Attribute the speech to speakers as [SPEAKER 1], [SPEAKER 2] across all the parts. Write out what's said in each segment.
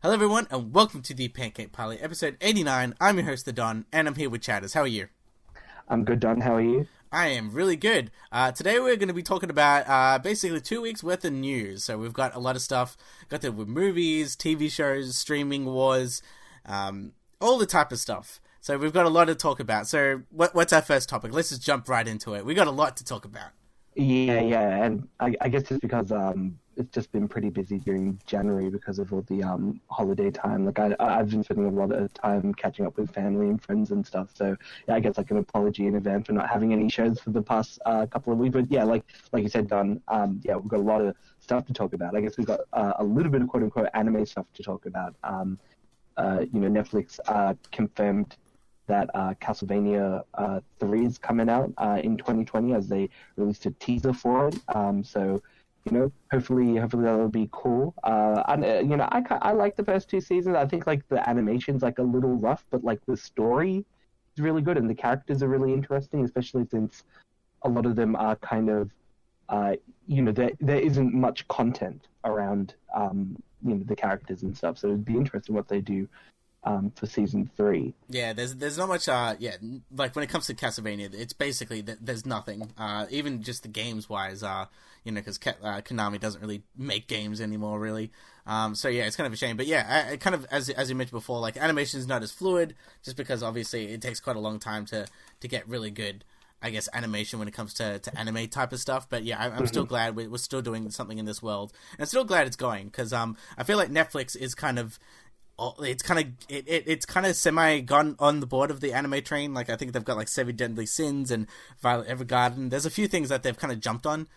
[SPEAKER 1] Hello everyone, and welcome to the Pancake Parlay episode 89. I'm your host, The Don, and I'm here with Chatters. How are you?
[SPEAKER 2] I'm good, Don. How are you?
[SPEAKER 1] I am really good. Today we're going to be talking about basically 2 weeks worth of news. So we've got a lot of stuff. Got the movies, TV shows, streaming wars, all the type of stuff. So we've got a lot to talk about. So what's our first topic? Let's just jump right into it. We got a lot to talk about.
[SPEAKER 2] Yeah, and I guess it's because it's just been pretty busy during January because of all the holiday time. Like I've been spending a lot of time catching up with family and friends and stuff. So yeah, I guess like an apology in advance for not having any shows for the past couple of weeks. But yeah, like you said, Don. Yeah, we've got a lot of stuff to talk about. I guess we've got a little bit of quote unquote anime stuff to talk about. Netflix confirmed that Castlevania 3 is coming out in 2020 as they released a teaser for it. So, hopefully that'll be cool. I like the first two seasons. I think like the animation's like a little rough, but like the story is really good and the characters are really interesting, especially since a lot of them are kind of, there isn't much content around, the characters and stuff. So it'd be interesting what they do for season 3.
[SPEAKER 1] Yeah, there's not much. Like when it comes to Castlevania, it's basically there's nothing. Even just the games wise, because Konami doesn't really make games anymore, really. So yeah, it's kind of a shame. But yeah, I kind of as you mentioned before, like animation is not as fluid, just because obviously it takes quite a long time to get really good, I guess, animation when it comes to anime type of stuff. But yeah, I'm still glad we're still doing something in this world, and I'm still glad it's going because I feel like Netflix is kind of. It's kind of semi gone on the board of the anime train. Like I think they've got like Seven Deadly Sins and Violet Evergarden. There's a few things that they've kind of jumped on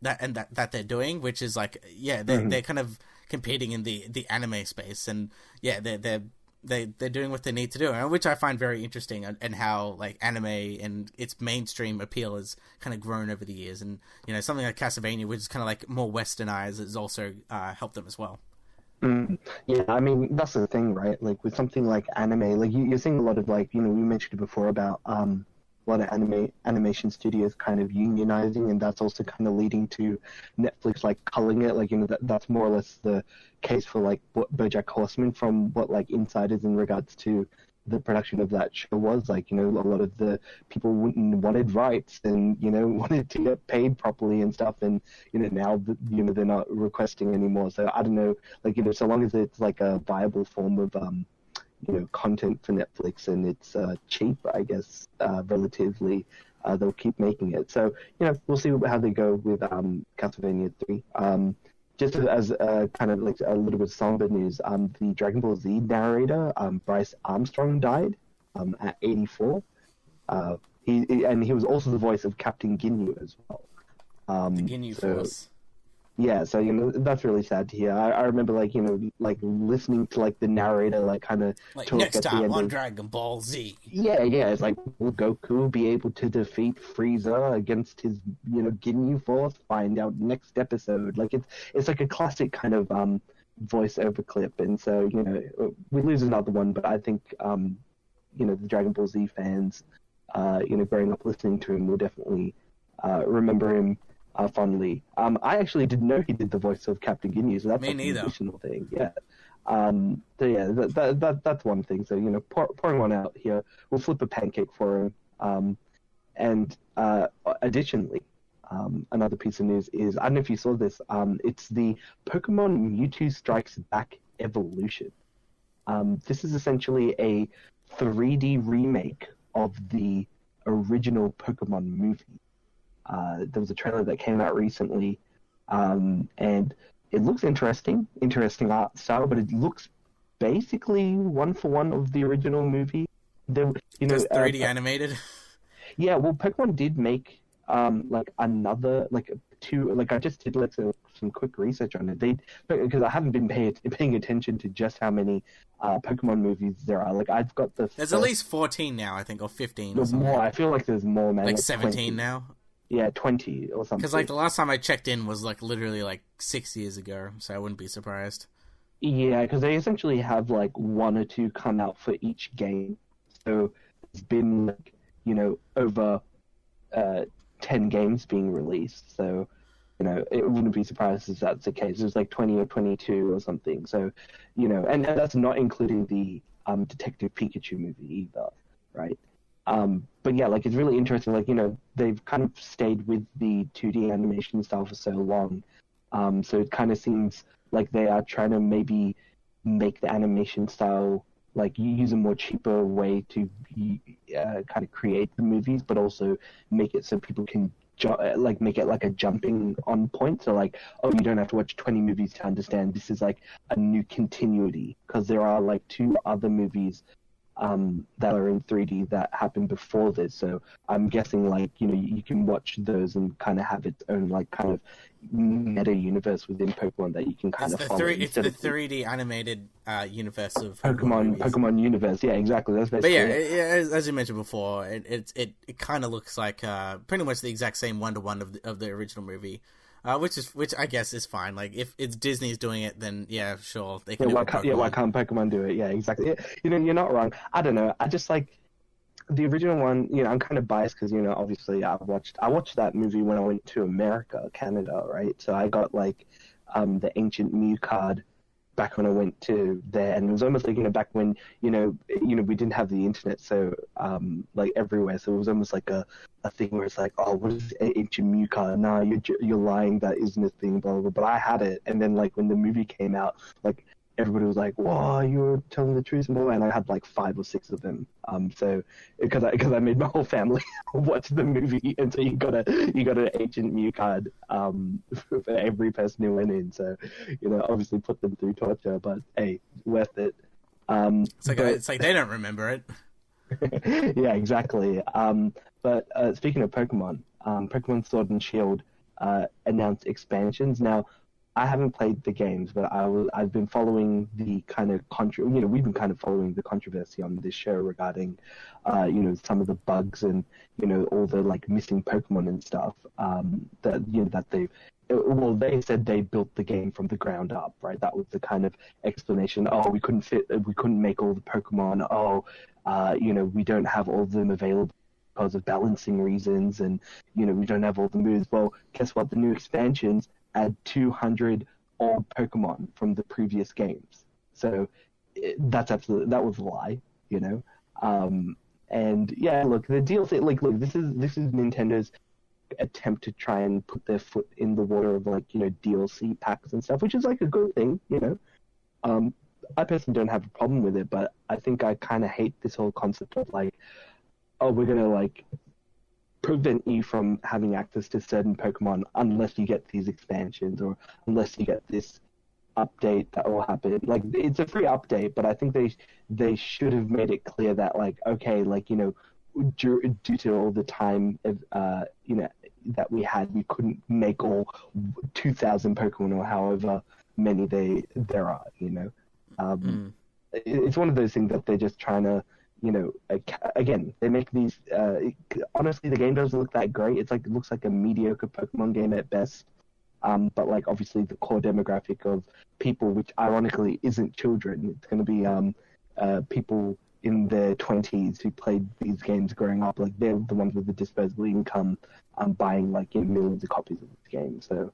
[SPEAKER 1] that they're doing, which is like they're kind of competing in the anime space, and yeah they're doing what they need to do, which I find very interesting, and how like anime and its mainstream appeal has kind of grown over the years, and something like Castlevania, which is kind of like more westernized, has also helped them as well.
[SPEAKER 2] Yeah, I mean, that's the thing, right? Like, with something like anime, like, you're seeing a lot of, like, we mentioned it before about a lot of animation studios kind of unionizing, and that's also kind of leading to Netflix, like, culling it. Like, that's more or less the case for, like, what BoJack Horseman, from what, like, insiders in regards to the production of that show was. Like, a lot of the people wanted rights and, wanted to get paid properly and stuff. And, now, they're not requesting anymore. So I don't know, like, so long as it's like a viable form of, content for Netflix and it's cheap, I guess, relatively, they'll keep making it. So, we'll see how they go with Castlevania 3. Just as kind of like a little bit of somber news, the Dragon Ball Z narrator, Bryce Armstrong, died at 84. He was also the voice of Captain Ginyu as well.
[SPEAKER 1] The Ginyu Force.
[SPEAKER 2] Yeah, so that's really sad to hear. I remember like listening to like the narrator like kind of
[SPEAKER 1] like
[SPEAKER 2] talk
[SPEAKER 1] next
[SPEAKER 2] at the
[SPEAKER 1] time
[SPEAKER 2] end
[SPEAKER 1] on
[SPEAKER 2] of...
[SPEAKER 1] Dragon Ball Z.
[SPEAKER 2] Yeah, it's like, will Goku be able to defeat Frieza against his Ginyu Force? Find out next episode. Like it's like a classic kind of voiceover clip, and so we lose another one, but I think the Dragon Ball Z fans growing up listening to him will definitely remember him fondly. I actually didn't know he did the voice of Captain Ginyu, so that's like an additional thing. Yeah. So yeah, that's one thing. So pouring one out here, we'll flip a pancake for him. And additionally, another piece of news is, I don't know if you saw this. It's the Pokemon Mewtwo Strikes Back Evolution. This is essentially a 3D remake of the original Pokemon movie. There was a trailer that came out recently, and it looks interesting art style, but it looks basically one for one of the original movie.
[SPEAKER 1] Just 3D animated.
[SPEAKER 2] Yeah, well, Pokemon did make like another I just did like some quick research on it. Because I haven't been paying attention to just how many Pokemon movies there are. Like I've got
[SPEAKER 1] there's at least 14 now, I think, or 15.
[SPEAKER 2] There's more. I feel like there's more, man.
[SPEAKER 1] Like 17
[SPEAKER 2] 20.
[SPEAKER 1] now.
[SPEAKER 2] Yeah, 20 or something.
[SPEAKER 1] Because like the last time I checked in was like literally like 6 years ago, so I wouldn't be surprised.
[SPEAKER 2] Yeah, because they essentially have like one or two come out for each game. So it's been like, over 10 games being released. So it wouldn't be surprised if that's the case. It was like 20 or 22 or something. So, and that's not including the Detective Pikachu movie either, right? But yeah, like it's really interesting. Like, they've kind of stayed with the 2D animation style for so long. So it kind of seems like they are trying to maybe make the animation style, like use a more cheaper way to kind of create the movies, but also make it so people can make it like a jumping on point. So like, oh, you don't have to watch 20 movies to understand this is like a new continuity, because there are like 2 other movies that are in 3D that happened before this. So I'm guessing like, you can watch those and kind of have its own like kind of meta universe within Pokemon that you can kind of follow.
[SPEAKER 1] It's the 3D animated universe of
[SPEAKER 2] Pokemon universe. Yeah, exactly. That's basically
[SPEAKER 1] as you mentioned before, it kind of looks like pretty much the exact same 1-to-1 of the original movie. Which I guess is fine. Like if it's Disney's doing it, then yeah, sure they can.
[SPEAKER 2] Why can't Pokemon do it? Yeah, exactly. You're not wrong. I don't know. I just like the original one. I'm kind of biased because obviously I watched that movie when I went to Canada, right? So I got like the Ancient Mew card back when I went to there, and it was almost like back when we didn't have the internet, so like everywhere, so it was almost like a thing where it's like, oh, what is Ancient Mew card? Nah, you're lying, that isn't a thing, blah, blah, blah. But I had it, and then like when the movie came out, like everybody was like, "Whoa, you were telling the truth," and I had like 5 or 6 of them. So because I made my whole family watch the movie, and so you got an Ancient Mew card for every person who went in. So obviously put them through torture, but hey, worth it.
[SPEAKER 1] It's like they don't remember it.
[SPEAKER 2] Yeah, exactly. But speaking of Pokemon, Pokemon Sword and Shield announced expansions. Now, I haven't played the games, but I've been following the kind of we've been kind of following the controversy on this show regarding, some of the bugs and all the like missing Pokemon and stuff. They said they built the game from the ground up, right? That was the kind of explanation. Oh, we couldn't make all the Pokemon. Oh, we don't have all of them available because of balancing reasons, and we don't have all the moves. Well, guess what? The new expansions add 200 old Pokemon from the previous games. So that was a lie, and yeah, look, the DLC, look, this is Nintendo's attempt to try and put their foot in the water of like, DLC packs and stuff, which is like a good thing, I personally don't have a problem with it, but I think I kind of hate this whole concept of like, oh, we're gonna like prevent you from having access to certain Pokemon unless you get these expansions or unless you get this update that will happen. Like, it's a free update, but I think they should have made it clear that like, okay, like, due to all the time that we had, we couldn't make all 2,000 Pokemon or however many there are. It's one of those things that they're just trying to, again, they make these. Honestly, the game doesn't look that great. It looks like a mediocre Pokemon game at best. But like obviously the core demographic of people, which ironically isn't children, it's going to be people in their 20s who played these games growing up. Like they're the ones with the disposable income, buying like millions of copies of this game. So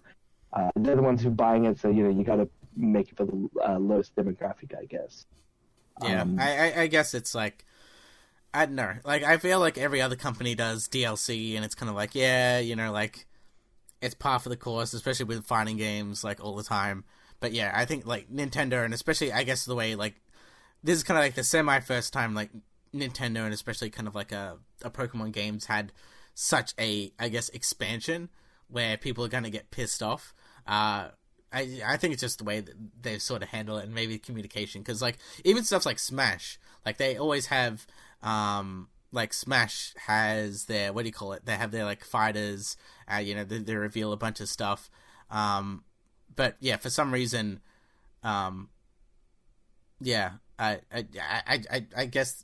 [SPEAKER 2] they're the ones who are buying it. So you got to make it for the lowest demographic, I guess.
[SPEAKER 1] Yeah, I guess it's like, I don't know. Like, I feel like every other company does DLC, and it's kind of like, yeah, like, it's par for the course, especially with fighting games, like, all the time. But yeah, I think, like, Nintendo, and especially, I guess, the way, like, this is kind of like the semi-first time, like, Nintendo, and especially kind of like a Pokemon games had such a, I guess, expansion where people are going to get pissed off. I think it's just the way that they sort of handle it, and maybe communication, because like even stuff like Smash, like they always have, like Smash has their, what do you call it? They have their like fighters, they reveal a bunch of stuff, but yeah, for some reason, yeah, I guess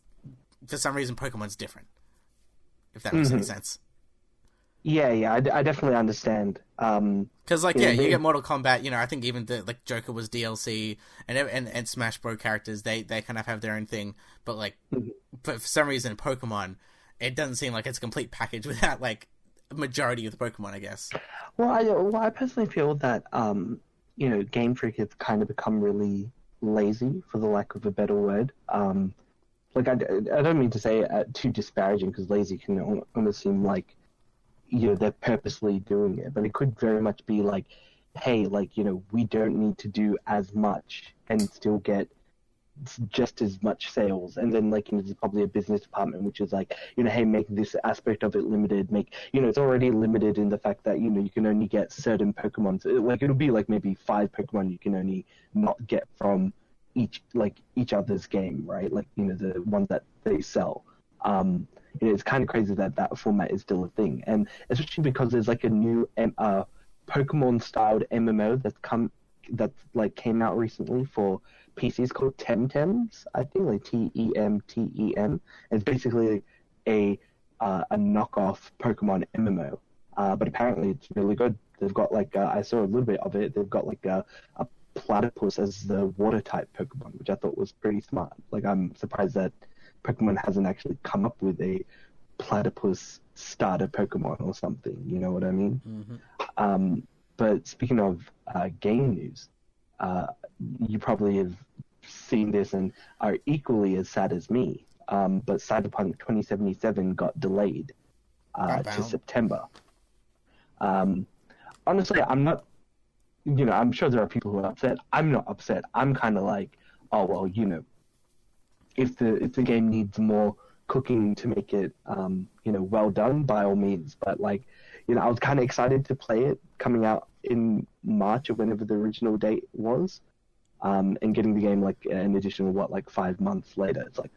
[SPEAKER 1] for some reason Pokemon's different, if that makes any sense.
[SPEAKER 2] Yeah, I definitely understand.
[SPEAKER 1] Because like, you get Mortal Kombat. I think even the like Joker was DLC, and Smash Bros characters, they kind of have their own thing. But like, but for some reason, Pokemon, it doesn't seem like it's a complete package without like majority of the Pokemon, I guess.
[SPEAKER 2] Well, I personally feel that Game Freak has kind of become really lazy, for the lack of a better word. Like I don't mean to say it too disparaging, because lazy can almost seem like they're purposely doing it, but it could very much be like, hey, like we don't need to do as much and still get just as much sales. And then like there's probably a business department which is like, hey, make this aspect of it limited, make it's already limited in the fact that you can only get certain Pokemon. Like it'll be like maybe 5 Pokemon you can only not get from each other's game, right? Like the ones that they sell. It's kind of crazy that format is still a thing, and especially because there's like a new Pokemon styled MMO that came out recently for PCs called Temtems, I think, like TEMTEM. It's basically a knockoff Pokemon MMO, but apparently it's really good. They've got I saw a little bit of it. They've got a platypus as the water type Pokemon, which I thought was pretty smart. Like I'm surprised that Pokemon hasn't actually come up with a platypus starter Pokemon or something. You know what I mean?
[SPEAKER 1] Mm-hmm.
[SPEAKER 2] But speaking of game news, you probably have seen this and are equally as sad as me. But Cyberpunk 2077 got delayed to September. Honestly, I'm not. I'm sure there are people who are upset. I'm not upset. I'm kind of like, oh well, if the game needs more cooking to make it, well done, by all means. But I was kind of excited to play it coming out in March or whenever the original date was, and getting the game an additional 5 months later. It's like,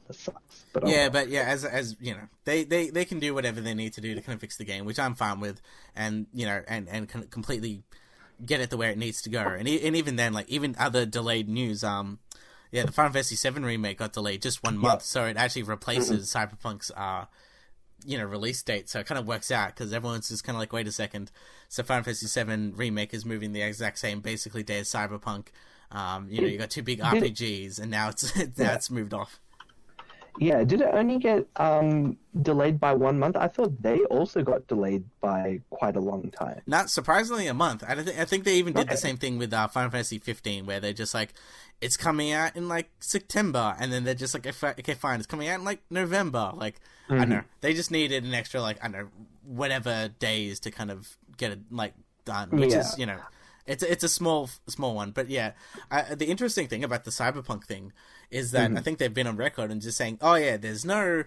[SPEAKER 2] that sucks. But
[SPEAKER 1] as they can do whatever they need to do to kind of fix the game, which I'm fine with, and and completely get it the way it needs to go. And even then, even other delayed news, the Final Fantasy VII remake got delayed just 1 month, so it actually replaces Cyberpunk's release date. So it kind of works out because everyone's just kind of like, wait a second. So Final Fantasy VII remake is moving the exact same basically day as Cyberpunk. You got 2 big RPGs, and now it's moved off.
[SPEAKER 2] Yeah, did it only get delayed by 1 month? I thought they also got delayed by quite a long time.
[SPEAKER 1] Not surprisingly, a month. I think they even did the same thing with Final Fantasy 15, where they're just like, it's coming out in September, and then they're just like, okay, fine, it's coming out in November. I don't know. They just needed an extra I don't know, whatever days to kind of get it done, which is it's a small one. But yeah, the interesting thing about the Cyberpunk thing is that I think they've been on record and just saying, oh yeah, there's no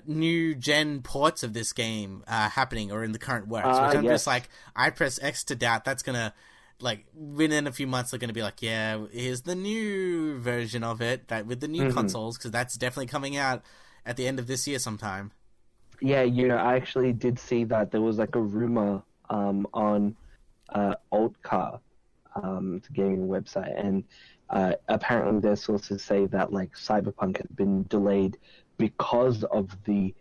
[SPEAKER 1] new gen ports of this game happening or in the current works, which I'm just like, I press X to doubt that's gonna within a few months they're gonna be like, yeah, here's the new version of it that with the new consoles, because that's definitely coming out at the end of this year sometime.
[SPEAKER 2] Yeah, I actually did see that there was a rumor on Altcar, it's a gaming website, and apparently their sources say that Cyberpunk has been delayed because of the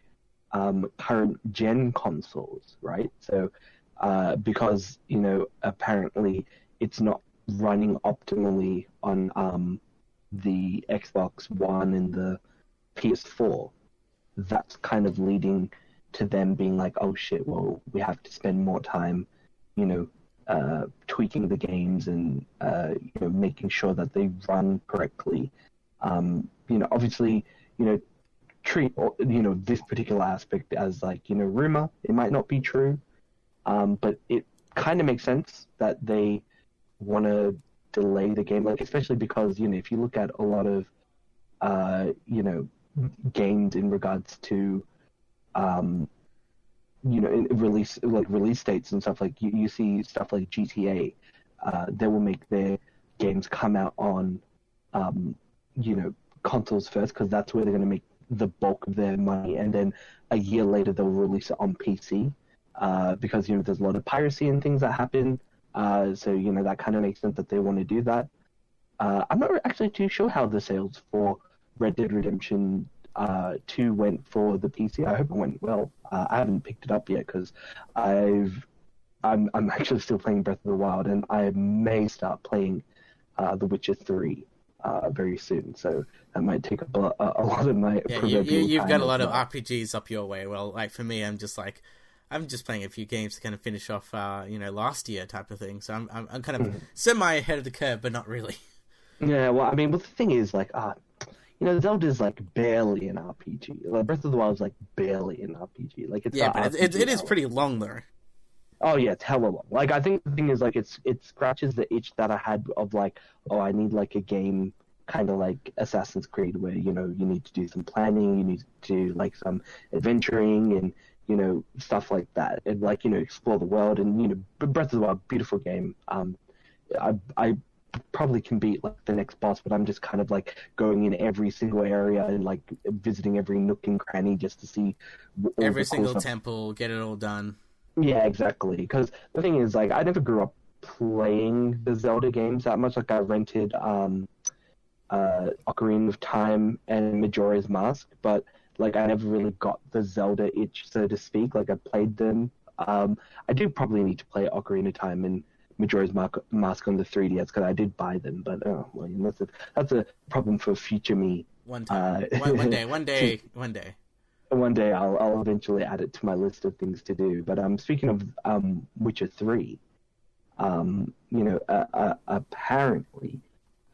[SPEAKER 2] current gen consoles, right? So because apparently it's not running optimally on the Xbox One and the PS4. That's kind of leading to them being like, oh shit, well, we have to spend more time tweaking the games and making sure that they run correctly. Obviously, treat this particular aspect as rumor. It might not be true, but it kind of makes sense that they want to delay the game, especially because if you look at a lot of games in regards to in release dates and stuff, you see stuff like GTA, they will make their games come out on consoles first, because that's where they're going to make the bulk of their money, and then a year later they'll release it on PC, because there's a lot of piracy and things that happen, so that kind of makes sense that they want to do that. I'm not actually too sure how the sales for Red Dead Redemption 2 went for the PC. I hope it went well. I haven't picked it up yet because I'm actually still playing Breath of the Wild, and I may start playing The Witcher 3 very soon. So that might take up a lot of my
[SPEAKER 1] proverbial you've got a lot of RPGs up your way. Well, for me, I'm just I'm just playing a few games to kind of finish off, last year type of thing. So I'm kind of semi ahead of the curve, but not really.
[SPEAKER 2] Yeah, well, I mean, the thing is, like, Zelda's like barely an RPG. Like Breath of the Wild is like barely an RPG. Like it's
[SPEAKER 1] but it is pretty long though.
[SPEAKER 2] Oh yeah, it's hella long. Like I think the thing is like it scratches the itch that I had of like, oh, I need like a game kind of like Assassin's Creed where you need to do some planning, you need to do like some adventuring and stuff like that, and like explore the world and Breath of the Wild, beautiful game. I probably can beat like the next boss, but I'm just kind of like going in every single area and like visiting every nook and cranny just to see
[SPEAKER 1] every single temple, get it all done.
[SPEAKER 2] Yeah, exactly. Because the thing is, like, I never grew up playing the Zelda games that much. Like, I rented Ocarina of Time and Majora's Mask, but like I never really got the Zelda itch, so to speak. Like, I played them. I do probably need to play Ocarina of Time and Majora's Mask on the 3DS because I did buy them, but that's a problem for future me.
[SPEAKER 1] One time, one day.
[SPEAKER 2] One day I'll eventually add it to my list of things to do. But speaking of Witcher 3, apparently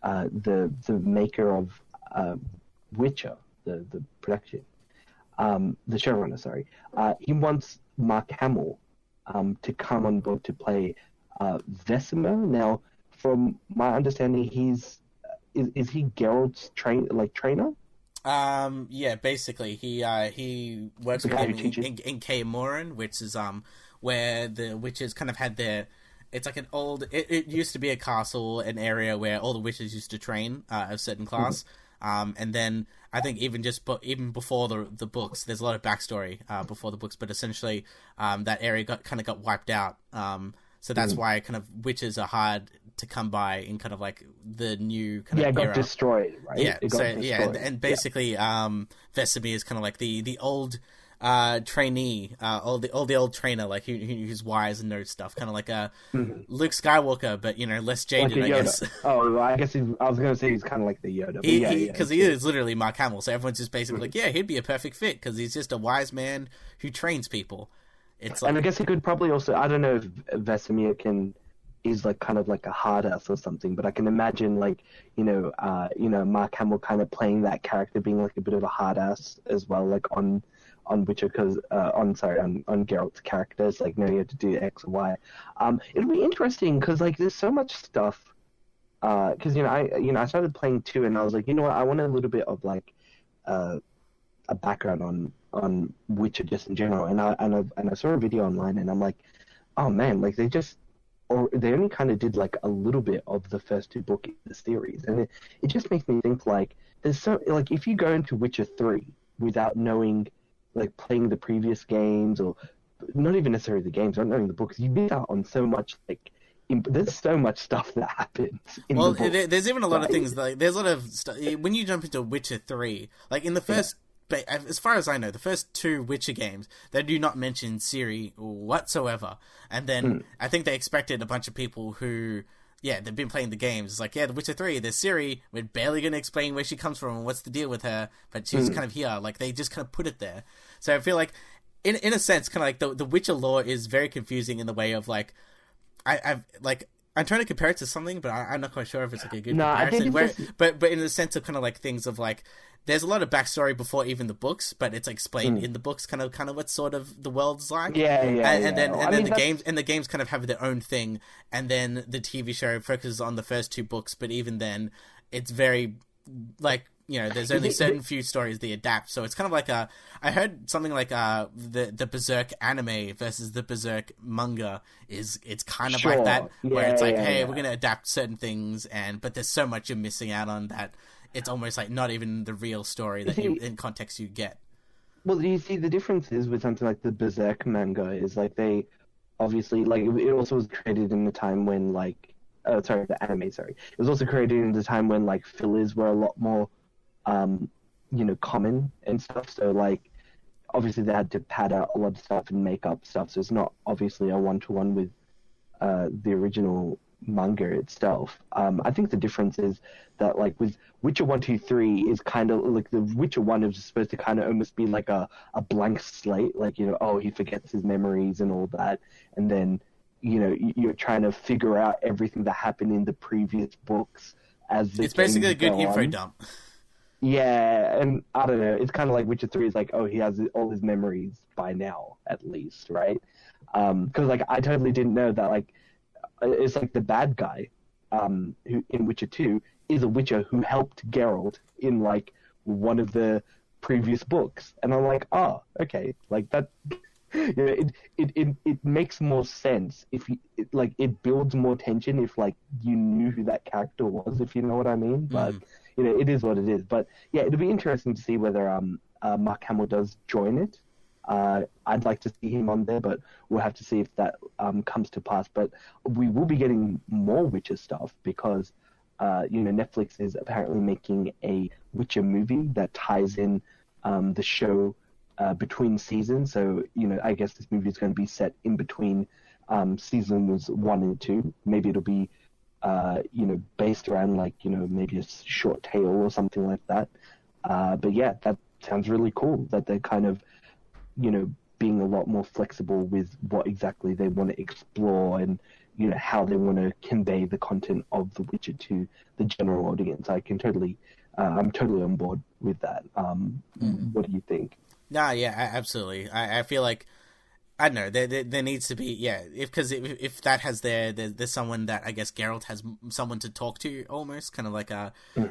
[SPEAKER 2] the maker of Witcher, the production, the showrunner, sorry, he wants Mark Hamill to come on board to play Vesemir. Now, from my understanding, is he Geralt's trainer?
[SPEAKER 1] Yeah, basically he works with him in Kaer Morhen, which is where the witches kind of had their. It's like an old. It used to be a castle, an area where all the witches used to train a certain class. And then I think even before the books, there's a lot of backstory before the books, but essentially that area got wiped out. So that's why kind of witches are hard to come by in kind of like the new kind of
[SPEAKER 2] era.
[SPEAKER 1] Yeah,
[SPEAKER 2] it got destroyed, right?
[SPEAKER 1] Yeah, and basically Vesemir is kind of like the old trainee, all the old trainer, like who's wise and knows stuff, kind of like a Luke Skywalker, but less jaded,
[SPEAKER 2] like
[SPEAKER 1] I guess.
[SPEAKER 2] Oh, I guess I was gonna say he's kind of like the Yoda.
[SPEAKER 1] Because he is literally Mark Hamill, so everyone's just basically like, yeah, he'd be a perfect fit because he's just a wise man who trains people. It's like,
[SPEAKER 2] and I guess he could probably also, I don't know if Vesemir is like kind of like a hard ass or something, but I can imagine like Mark Hamill kind of playing that character, being like a bit of a hard ass as well, like on Witcher, because on Geralt's characters, like, no, you have to do X or Y. It'll be interesting because like there's so much stuff. Because I started playing 2 and I was like, you know what, I want a little bit of like a background on Witcher just in general, and I saw a video online and I'm like, oh man, like they only kind of did like a little bit of the first 2 books in the series, and it just makes me think like there's so like if you go into Witcher 3 without knowing, like playing the previous games or not even necessarily the games, not knowing the books, you miss out on so much like. There's so much stuff that happens.
[SPEAKER 1] There's even a lot of things like there's a lot of stuff when you jump into Witcher 3, like in the first. But as far as I know, the first 2 Witcher games, they do not mention Ciri whatsoever. And then I think they expected a bunch of people who, they've been playing the games. It's like, The Witcher 3, there's Ciri. We're barely going to explain where she comes from and what's the deal with her. But she's kind of here. Like, they just kind of put it there. So I feel like, in a sense, kind of like the Witcher lore is very confusing in the way of, like, I'm trying to compare it to something, but I'm not quite sure if it's like a good comparison. But in the sense of kind of like things of like, there's a lot of backstory before even the books, but it's explained in the books, kind of what sort of the world's like. And then the games kind of have their own thing, and then the TV show focuses on the first 2 books. But even then, it's very like there's only certain few stories they adapt. So it's kind of like I heard something like the Berserk anime versus the Berserk manga it's kind of like that, where it's like, hey, we're gonna adapt certain things, but there's so much you're missing out on that. It's almost like not even the real story that in context you get.
[SPEAKER 2] Well, you see, the difference is with something like the Berserk manga is like they obviously like it also was created in the time when like the anime, sorry, it was also created in the time when like fillers were a lot more common and stuff. So like obviously they had to pad out a lot of stuff and make up stuff. So it's not obviously a 1-to-1 with the original manga itself. I think the difference is that like with Witcher 1, 2, 3 is kind of like the Witcher 1 is supposed to kind of almost be like a blank slate, like, you know, oh, he forgets his memories and all that, and then, you know, you're trying to figure out everything that happened in the previous books as the
[SPEAKER 1] It's basically a good
[SPEAKER 2] go
[SPEAKER 1] info
[SPEAKER 2] on.
[SPEAKER 1] dump.
[SPEAKER 2] Yeah, and I don't know, it's kind of like Witcher 3 is like, oh, he has all his memories by now, at least, right? Because like I totally didn't know that, like, it's like the bad guy, who in Witcher 2 is a Witcher who helped Geralt in like one of the previous books, and I'm like, oh, okay, like that. You know, it makes more sense if you like it builds more tension if like you knew who that character was, if you know what I mean. But you know, it is what it is. But yeah, it'll be interesting to see whether Mark Hamill does join it. I'd like to see him on there, but we'll have to see if that comes to pass. But we will be getting more Witcher stuff because you know, Netflix is apparently making a Witcher movie that ties in the show between seasons. So, you know, I guess this movie is going to be set in between seasons 1 and 2. Maybe it'll be, you know, based around like, you know, maybe a short tale or something like that. But yeah, that sounds really cool that they're kind of, you know, being a lot more flexible with what exactly they want to explore and, you know, how they want to convey the content of The Witcher to the general audience. I'm totally on board with that. What do you think?
[SPEAKER 1] Nah, yeah, absolutely. I feel like, I don't know, there needs to be, yeah, because if that has there's someone that I guess Geralt has someone to talk to, almost kind of like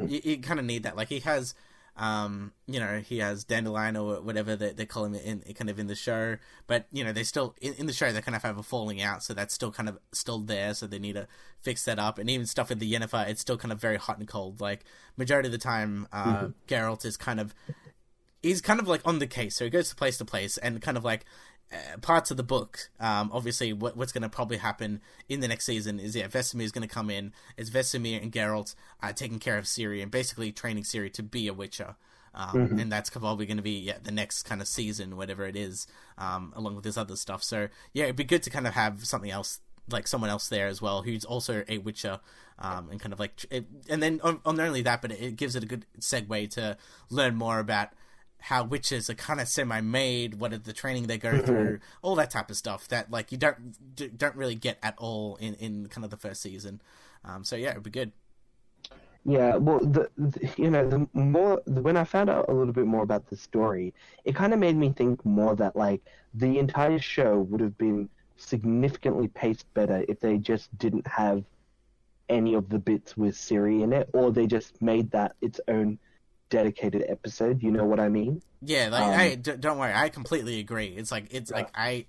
[SPEAKER 1] you kind of need that. Like he has, you know, he has Dandelion or whatever they call him in kind of in the show, but you know they still in the show they kind of have a falling out, so that's still kind of still there, so they need to fix that up. And even stuff with the Yennefer, it's still kind of very hot and cold. Like majority of the time, Geralt is he's kind of like on the case, so he goes to place and kind of like parts of the book. Obviously what's going to probably happen in the next season is Vesemir is going to come in. It's Vesemir and Geralt taking care of Ciri and basically training Ciri to be a Witcher. And that's probably going to be the next kind of season, whatever it is, along with this other stuff. So yeah, it'd be good to kind of have something else, like someone else there as well who's also a Witcher, and kind of like and then on not only that, but it gives it a good segue to learn more about how witches are kind of semi-made, what are the training they go through, all that type of stuff that like you don't really get at all in kind of the first season. So yeah, it'd be good.
[SPEAKER 2] Yeah, well, you know, when I found out a little bit more about the story, it kind of made me think more that like the entire show would have been significantly paced better if they just didn't have any of the bits with Ciri in it, or they just made that its own dedicated episode. You know what I mean?
[SPEAKER 1] Yeah, like don't worry, I completely agree. It's like the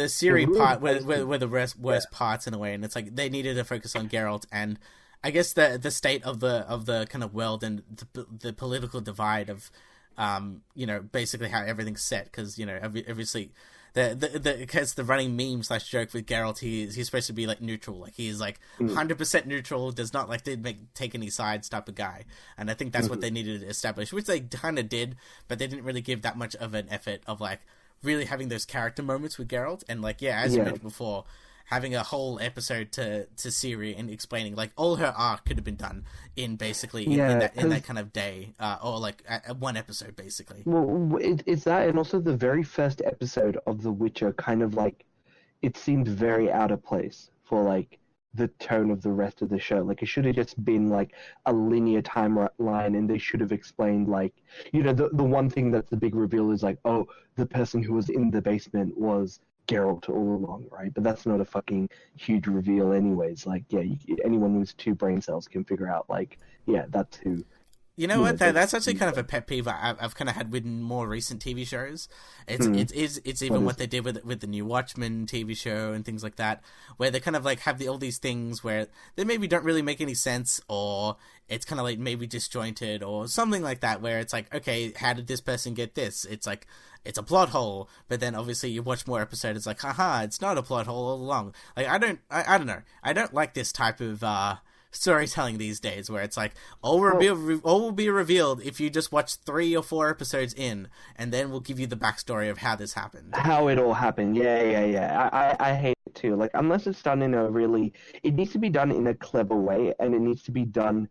[SPEAKER 1] Ciri part were the worst parts in a way, and it's like they needed to focus on Geralt and I guess the state of the kind of world and the political divide of you know, basically how everything's set, because you know obviously the running meme / joke with Geralt, he's supposed to be like neutral, like he's like 100% neutral, does not like take any sides type of guy, and I think that's what they needed to establish, which they kind of did, but they didn't really give that much of an effort of like really having those character moments with Geralt, and like as you mentioned before, having a whole episode to Ciri and explaining like all her arc could have been done in basically in that kind of day, or like one episode basically.
[SPEAKER 2] Well, it's that, and also the very first episode of The Witcher kind of like it seemed very out of place for like the tone of the rest of the show. Like it should have just been like a linear timeline, and they should have explained like, you know, the one thing that's the big reveal is like, oh, the person who was in the basement was Geralt all along, right? But that's not a fucking huge reveal anyways. Like, yeah, anyone with 2 brain cells can figure out, like, yeah, that's who.
[SPEAKER 1] You know what? That's actually kind of a pet peeve I've kind of had with more recent TV shows. It's even what they did with the new Watchmen TV show and things like that, where they kind of like have all these things where they maybe don't really make any sense, or it's kind of like maybe disjointed or something like that, where it's like, okay, how did this person get this? It's like, it's a plot hole, but then obviously you watch more episodes, it's like, haha, it's not a plot hole all along. Like, I don't know. I don't like this type of storytelling these days, where it's like all will be revealed if you just watch 3 or 4 episodes in, and then we'll give you the backstory of how this happened,
[SPEAKER 2] how it all happened. Yeah. I hate too. Like, unless it's done in a really, it needs to be done in a clever way, and it needs to be done.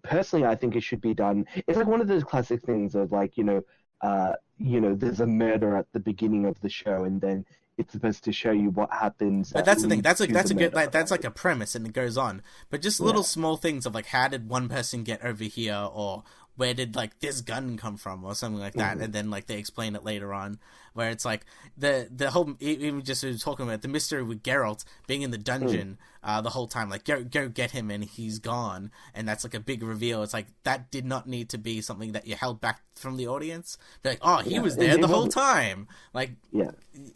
[SPEAKER 2] Personally, I think it should be done. It's like one of those classic things of like, there's a murder at the beginning of the show, and then it's supposed to show you what happens.
[SPEAKER 1] But
[SPEAKER 2] that
[SPEAKER 1] that's the thing.
[SPEAKER 2] leads
[SPEAKER 1] That's
[SPEAKER 2] to
[SPEAKER 1] that's
[SPEAKER 2] the
[SPEAKER 1] a good
[SPEAKER 2] murder,
[SPEAKER 1] that's
[SPEAKER 2] right?
[SPEAKER 1] like a premise, and it goes on. But just little small things of like, how did one person get over here, or where did like this gun come from, or something like that, and then like they explain it later on, where it's like the whole, even just talking about the mystery with Geralt being in the dungeon the whole time, like go get him and he's gone, and that's like a big reveal. It's like that did not need to be something that you held back from the audience. Be like, oh, he was there the whole time, like
[SPEAKER 2] yeah,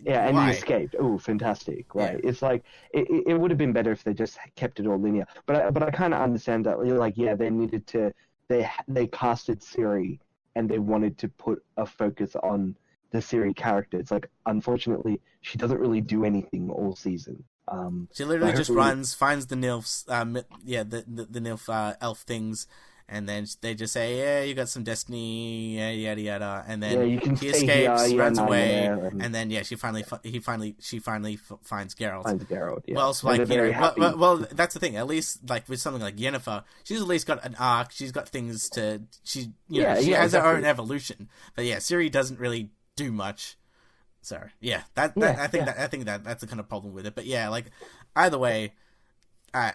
[SPEAKER 2] and
[SPEAKER 1] why?
[SPEAKER 2] he escaped. Oh, fantastic! Right?
[SPEAKER 1] Yeah.
[SPEAKER 2] It's like it would have been better if they just kept it all linear. But I kind of understand that. Like, yeah, they needed to. They casted Ciri, and they wanted to put a focus on the Ciri character. It's like, unfortunately, she doesn't really do anything all season.
[SPEAKER 1] She literally just
[SPEAKER 2] hopefully-
[SPEAKER 1] runs, finds the nilfs, the nilf elf things, and then they just say, "Yeah, you got some destiny, yada yada," and then
[SPEAKER 2] you can
[SPEAKER 1] she
[SPEAKER 2] stay
[SPEAKER 1] escapes,
[SPEAKER 2] here,
[SPEAKER 1] runs away,
[SPEAKER 2] and
[SPEAKER 1] and then she finally finds Geralt.
[SPEAKER 2] finds Geralt. Yeah.
[SPEAKER 1] Well, so,
[SPEAKER 2] And
[SPEAKER 1] like,
[SPEAKER 2] they're very happy.
[SPEAKER 1] well, that's the thing. At least, like with something like Yennefer, she's at least got an arc. She's got things to. She has her own evolution. But yeah, Ciri doesn't really do much. So yeah, I think that's the kind of problem with it. But yeah, like either way, I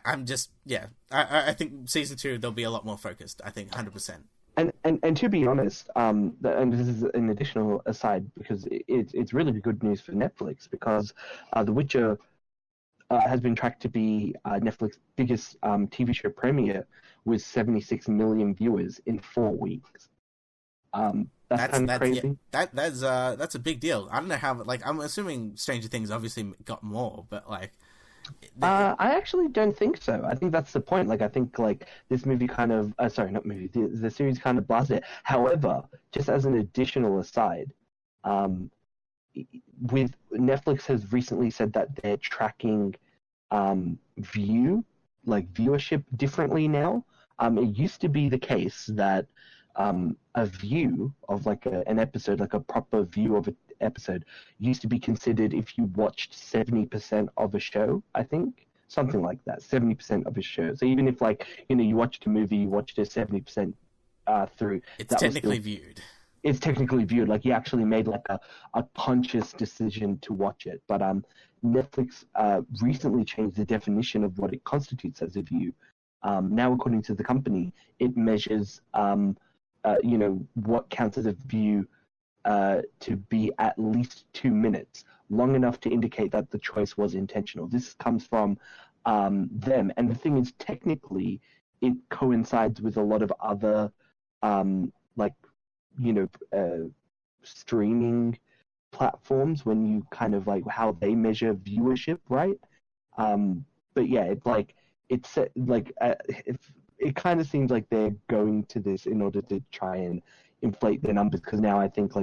[SPEAKER 1] think season 2 they'll be a lot more focused. I think 100%.
[SPEAKER 2] And to be honest, and this is an additional aside because it's really good news for Netflix because The Witcher has been tracked to be Netflix's biggest TV show premiere with 76 million viewers in 4 weeks. That's kind of crazy.
[SPEAKER 1] Yeah, that's a big deal. I don't know how, like, I'm assuming Stranger Things obviously got more, but like,
[SPEAKER 2] I actually don't think so. I think that's the point. Like, I think like this movie kind of, not movie, the series kind of blasted it. However, just as an additional aside, with Netflix has recently said that they're tracking viewership differently now. It used to be the case that a view of like an episode, like a proper view of an episode, used to be considered if you watched 70% of a show, I think. Something like that, 70% of a show. So even if like, you watched a movie, you watched it 70% through.
[SPEAKER 1] It's technically viewed.
[SPEAKER 2] It's technically viewed. Like you actually made like a conscious decision to watch it. But Netflix recently changed the definition of what it constitutes as a view. Now, according to the company, it measures what counts as a view to be at least 2 minutes, long enough to indicate that the choice was intentional. This comes from them. And the thing is, technically, it coincides with a lot of other, streaming platforms when you kind of like how they measure viewership, right? But yeah, it kind of seems like they're going to this in order to try and inflate their numbers, because now I think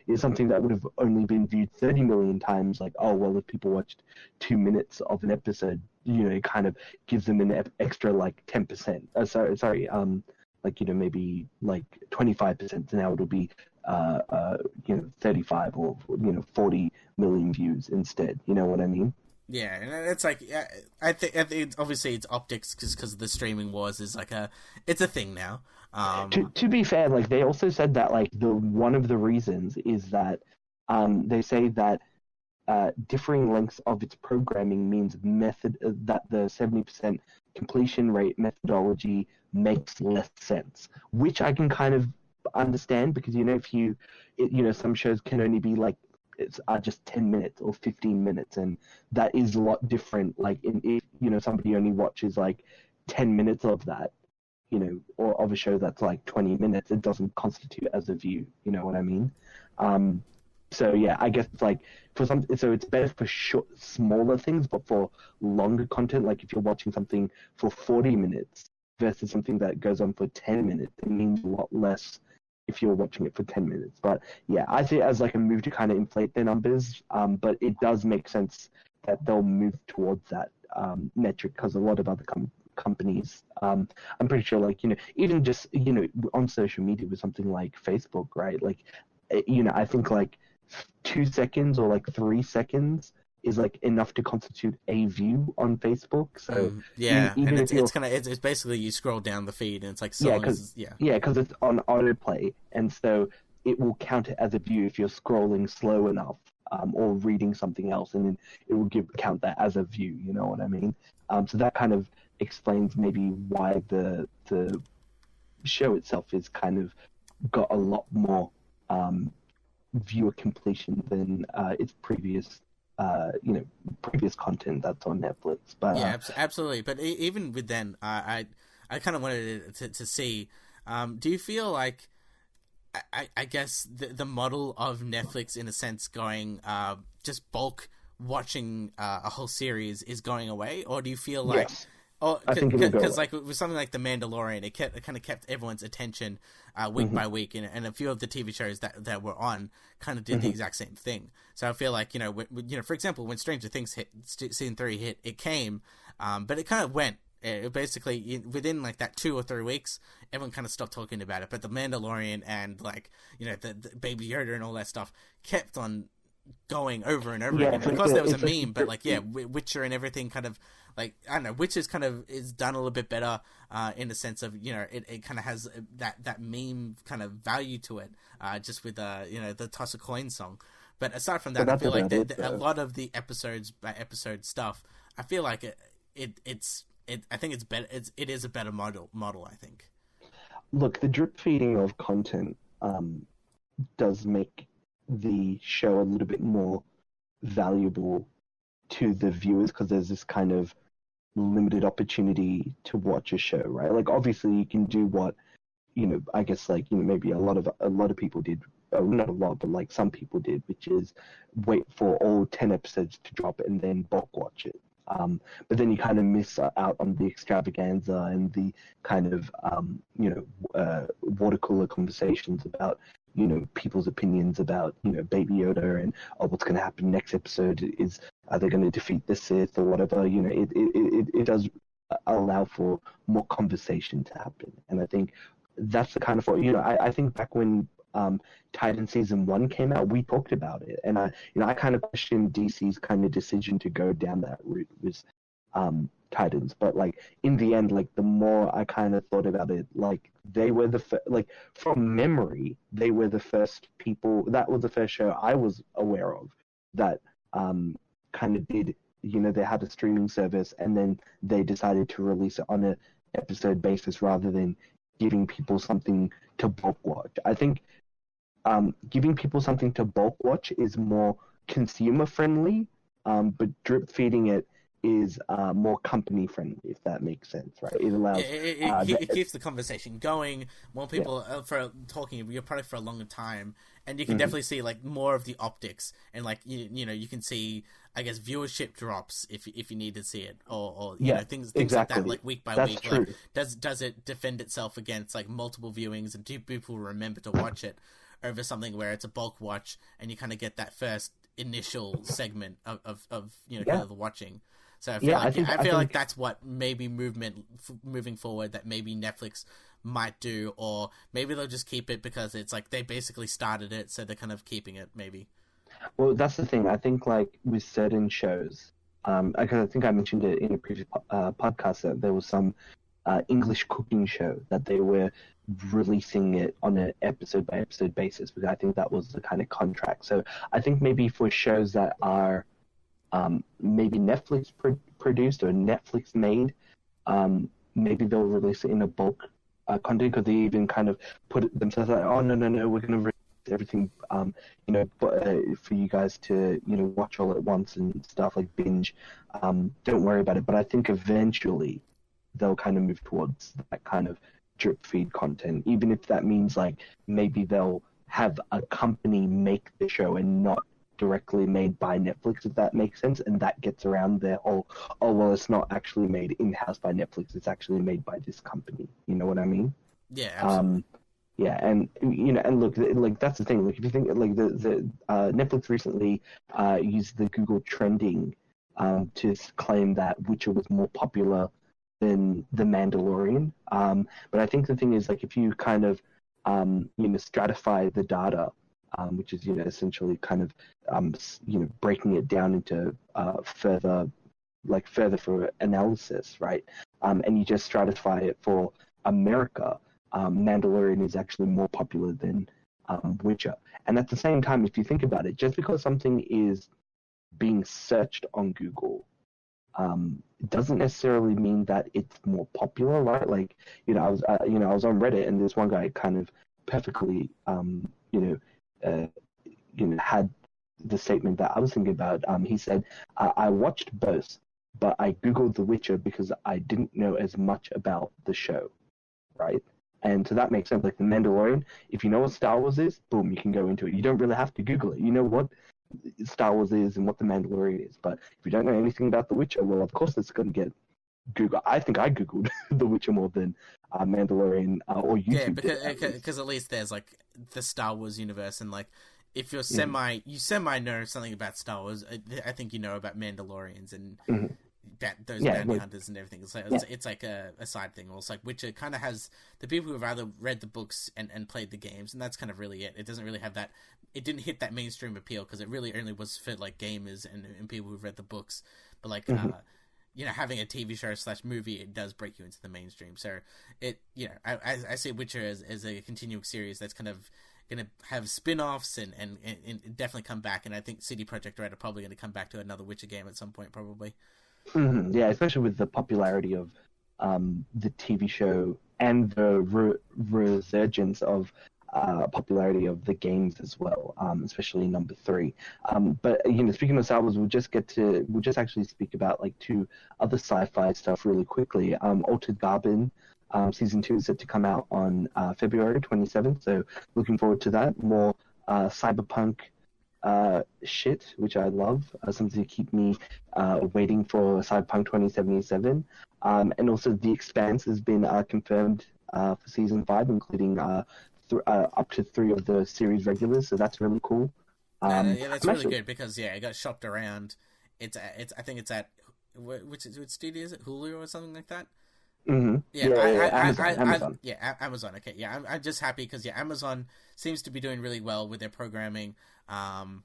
[SPEAKER 2] it's something that would have only been viewed 30 million times. Like, oh well, if people watched 2 minutes of an episode, it kind of gives them an extra like 10%. Maybe like 25%. Now it'll be 35 or 40 million views instead. You know what I mean?
[SPEAKER 1] Yeah, and it's like, I think obviously it's optics because the streaming wars is like it's a thing now.
[SPEAKER 2] To be fair, like they also said that like one of the reasons is that they say that differing lengths of its programming means that the 70% completion rate methodology makes less sense, which I can kind of understand because some shows can only be like it's just 10 minutes or 15 minutes, and that is a lot different. Like if somebody only watches like 10 minutes of that, or of a show that's like 20 minutes, it doesn't constitute as a view. You know what I mean? So yeah, I guess it's like so it's better for smaller things, but for longer content, like if you're watching something for 40 minutes versus something that goes on for 10 minutes, it means a lot less if you're watching it for 10 minutes. But yeah, I see it as like a move to kind of inflate their numbers, but it does make sense that they'll move towards that metric because a lot of other companies, I'm pretty sure, like, even just, on social media with something like Facebook, right? Like, I think like 2 seconds or like 3 seconds is like enough to constitute a view on Facebook. So
[SPEAKER 1] Yeah,
[SPEAKER 2] even
[SPEAKER 1] and
[SPEAKER 2] if you're
[SPEAKER 1] it's basically you scroll down the feed and it's like so
[SPEAKER 2] yeah,
[SPEAKER 1] long
[SPEAKER 2] because
[SPEAKER 1] as yeah.
[SPEAKER 2] it's on autoplay, and so it will count it as a view if you're scrolling slow enough, or reading something else, and then it will count that as a view. You know what I mean? So that kind of explains maybe why the show itself is kind of got a lot more viewer completion than its previous previous content that's on Netflix. But
[SPEAKER 1] Yeah, absolutely. But even with then, I kind of wanted to see. Do you feel like I guess the model of Netflix in a sense going just bulk watching a whole series is going away, or do you feel like
[SPEAKER 2] yes,
[SPEAKER 1] oh,
[SPEAKER 2] I think it'll go
[SPEAKER 1] because
[SPEAKER 2] away.
[SPEAKER 1] like with something like The Mandalorian, it kind of kept everyone's attention week by week, and a few of the TV shows that were on kind of did the exact same thing. So I feel like for example, when Stranger Things hit season 3 hit, it came, but it kind of went. It basically within like that 2 or 3 weeks, everyone kind of stopped talking about it. But The Mandalorian and like the Baby Yoda and all that stuff kept on going over and over again. And of course, there was a meme, but like Witcher and everything kind of like I don't know. Witcher's kind of is done a little bit better in the sense of it kind of has that meme kind of value to it, just with the toss a coin song. But aside from that, I feel like a lot of the episodes by episode stuff, I feel like I think it's better. It is a better model. I think.
[SPEAKER 2] Look, the drip feeding of content does make the show a little bit more valuable to the viewers because there's this kind of limited opportunity to watch a show, right? Like obviously you can do what I guess like maybe a lot of people did, not a lot, but like some people did, which is wait for all 10 episodes to drop and then bulk watch it. But then you kind of miss out on the extravaganza and the kind of water cooler conversations about people's opinions about Baby Yoda and what's going to happen next episode, is are they going to defeat the Sith or whatever. It does allow for more conversation to happen, and I think that's the kind of I think back when Titan season 1 came out, we talked about it, and I kind of questioned DC's kind of decision to go down that route with Titans, but like in the end, like the more I kind of thought about it, like they were like from memory, they were the first people. That was the first show I was aware of that kind of did. They had a streaming service, and then they decided to release it on a episode basis rather than giving people something to bulk watch. I think giving people something to bulk watch is more consumer friendly, but drip feeding it is more company friendly, if that makes sense, right? It allows
[SPEAKER 1] it keeps the conversation going. More people for talking your product for a longer time, and you can definitely see like more of the optics, and like you can see I guess viewership drops if you need to see it, or things exactly. Like that, like week by
[SPEAKER 2] That's
[SPEAKER 1] week.
[SPEAKER 2] True.
[SPEAKER 1] Like does it defend itself against like multiple viewings, and do people remember to watch it over something where it's a bulk watch, and you kind of get that first initial segment of kind of the watching. So I feel like that's what maybe moving forward that maybe Netflix might do, or maybe they'll just keep it because it's like they basically started it, so they're kind of keeping it maybe.
[SPEAKER 2] Well, that's the thing. I think like with certain shows, because I think I mentioned it in a previous podcast that there was some English cooking show that they were releasing it on an episode by episode basis, because I think that was the kind of contract. So I think maybe for shows that are maybe Netflix produced or Netflix made, maybe they'll release it in a bulk content, because they even kind of put it themselves like, oh no, we're going to release everything for you guys to watch all at once and stuff, like binge. Don't worry about it. But I think eventually they'll kind of move towards that kind of drip feed content, even if that means like maybe they'll have a company make the show and not directly made by Netflix, if that makes sense, and that gets around their whole, oh well, it's not actually made in-house by Netflix, it's actually made by this company. You know what I mean?
[SPEAKER 1] Yeah, absolutely.
[SPEAKER 2] Yeah, and and look, like that's the thing. Like if you think like the Netflix recently used the Google trending to claim that Witcher was more popular than The Mandalorian. But I think the thing is, like, if you kind of stratify the data, which is essentially kind of breaking it down into further for analysis, right? And you just stratify it for America. Mandalorian is actually more popular than Witcher. And at the same time, if you think about it, just because something is being searched on Google, it doesn't necessarily mean that it's more popular, right? Like, I was on Reddit, and this one guy kind of perfectly, had the statement that I was thinking about. He said, I watched both, but I Googled The Witcher because I didn't know as much about the show, right? And so that makes sense. Like The Mandalorian, if you know what Star Wars is, boom, you can go into it. You don't really have to Google it. You know what Star Wars is and what The Mandalorian is. But if you don't know anything about The Witcher, well, of course it's going to get Google. I think I Googled The Witcher more than Mandalorian or YouTube.
[SPEAKER 1] Yeah, because at least there's like the Star Wars universe, and like if you're you semi know something about Star Wars, I think you know about Mandalorians and those bounty hunters and everything. So it's like a side thing. Or it's like Witcher kind of has the people who've either read the books and played the games, and that's kind of really it. It doesn't really have that. It didn't hit that mainstream appeal because it really only was for like gamers and people who've read the books. But like having a TV show / movie, it does break you into the mainstream. So it I see Witcher as a continuing series that's kind of going to have spin-offs and definitely come back. And I think CD Projekt Red are probably going to come back to another Witcher game at some point, probably.
[SPEAKER 2] Mm-hmm. Yeah, especially with the popularity of the TV show and the resurgence of popularity of the games as well, especially number 3. But speaking of Star Wars, we'll just actually speak about like 2 other sci-fi stuff really quickly. Altered Carbon season 2 is set to come out on February 27th, so looking forward to that. More cyberpunk shit, which I love, something to keep me waiting for Cyberpunk 2077. And also The Expanse has been confirmed for season 5, including up to 3 of the series regulars, so that's really cool.
[SPEAKER 1] That's really good because it got shopped around. I think it's at which studio is it? Hulu or something like that.
[SPEAKER 2] Mm-hmm.
[SPEAKER 1] Amazon. Amazon. Okay, I'm just happy because Amazon seems to be doing really well with their programming, and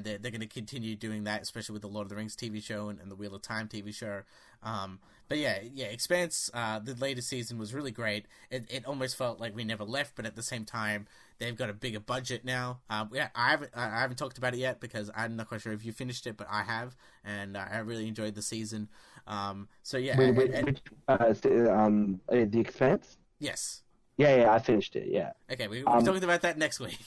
[SPEAKER 1] they're going to continue doing that, especially with the Lord of the Rings TV show and the Wheel of Time TV show. But Expanse, the latest season was really great. It almost felt like we never left, but at the same time, they've got a bigger budget now. I haven't talked about it yet because I'm not quite sure if you finished it, but I have, and I really enjoyed the season. The
[SPEAKER 2] Expanse?
[SPEAKER 1] Yes.
[SPEAKER 2] Yeah, I finished it. Yeah.
[SPEAKER 1] Okay, we're talking about that next week.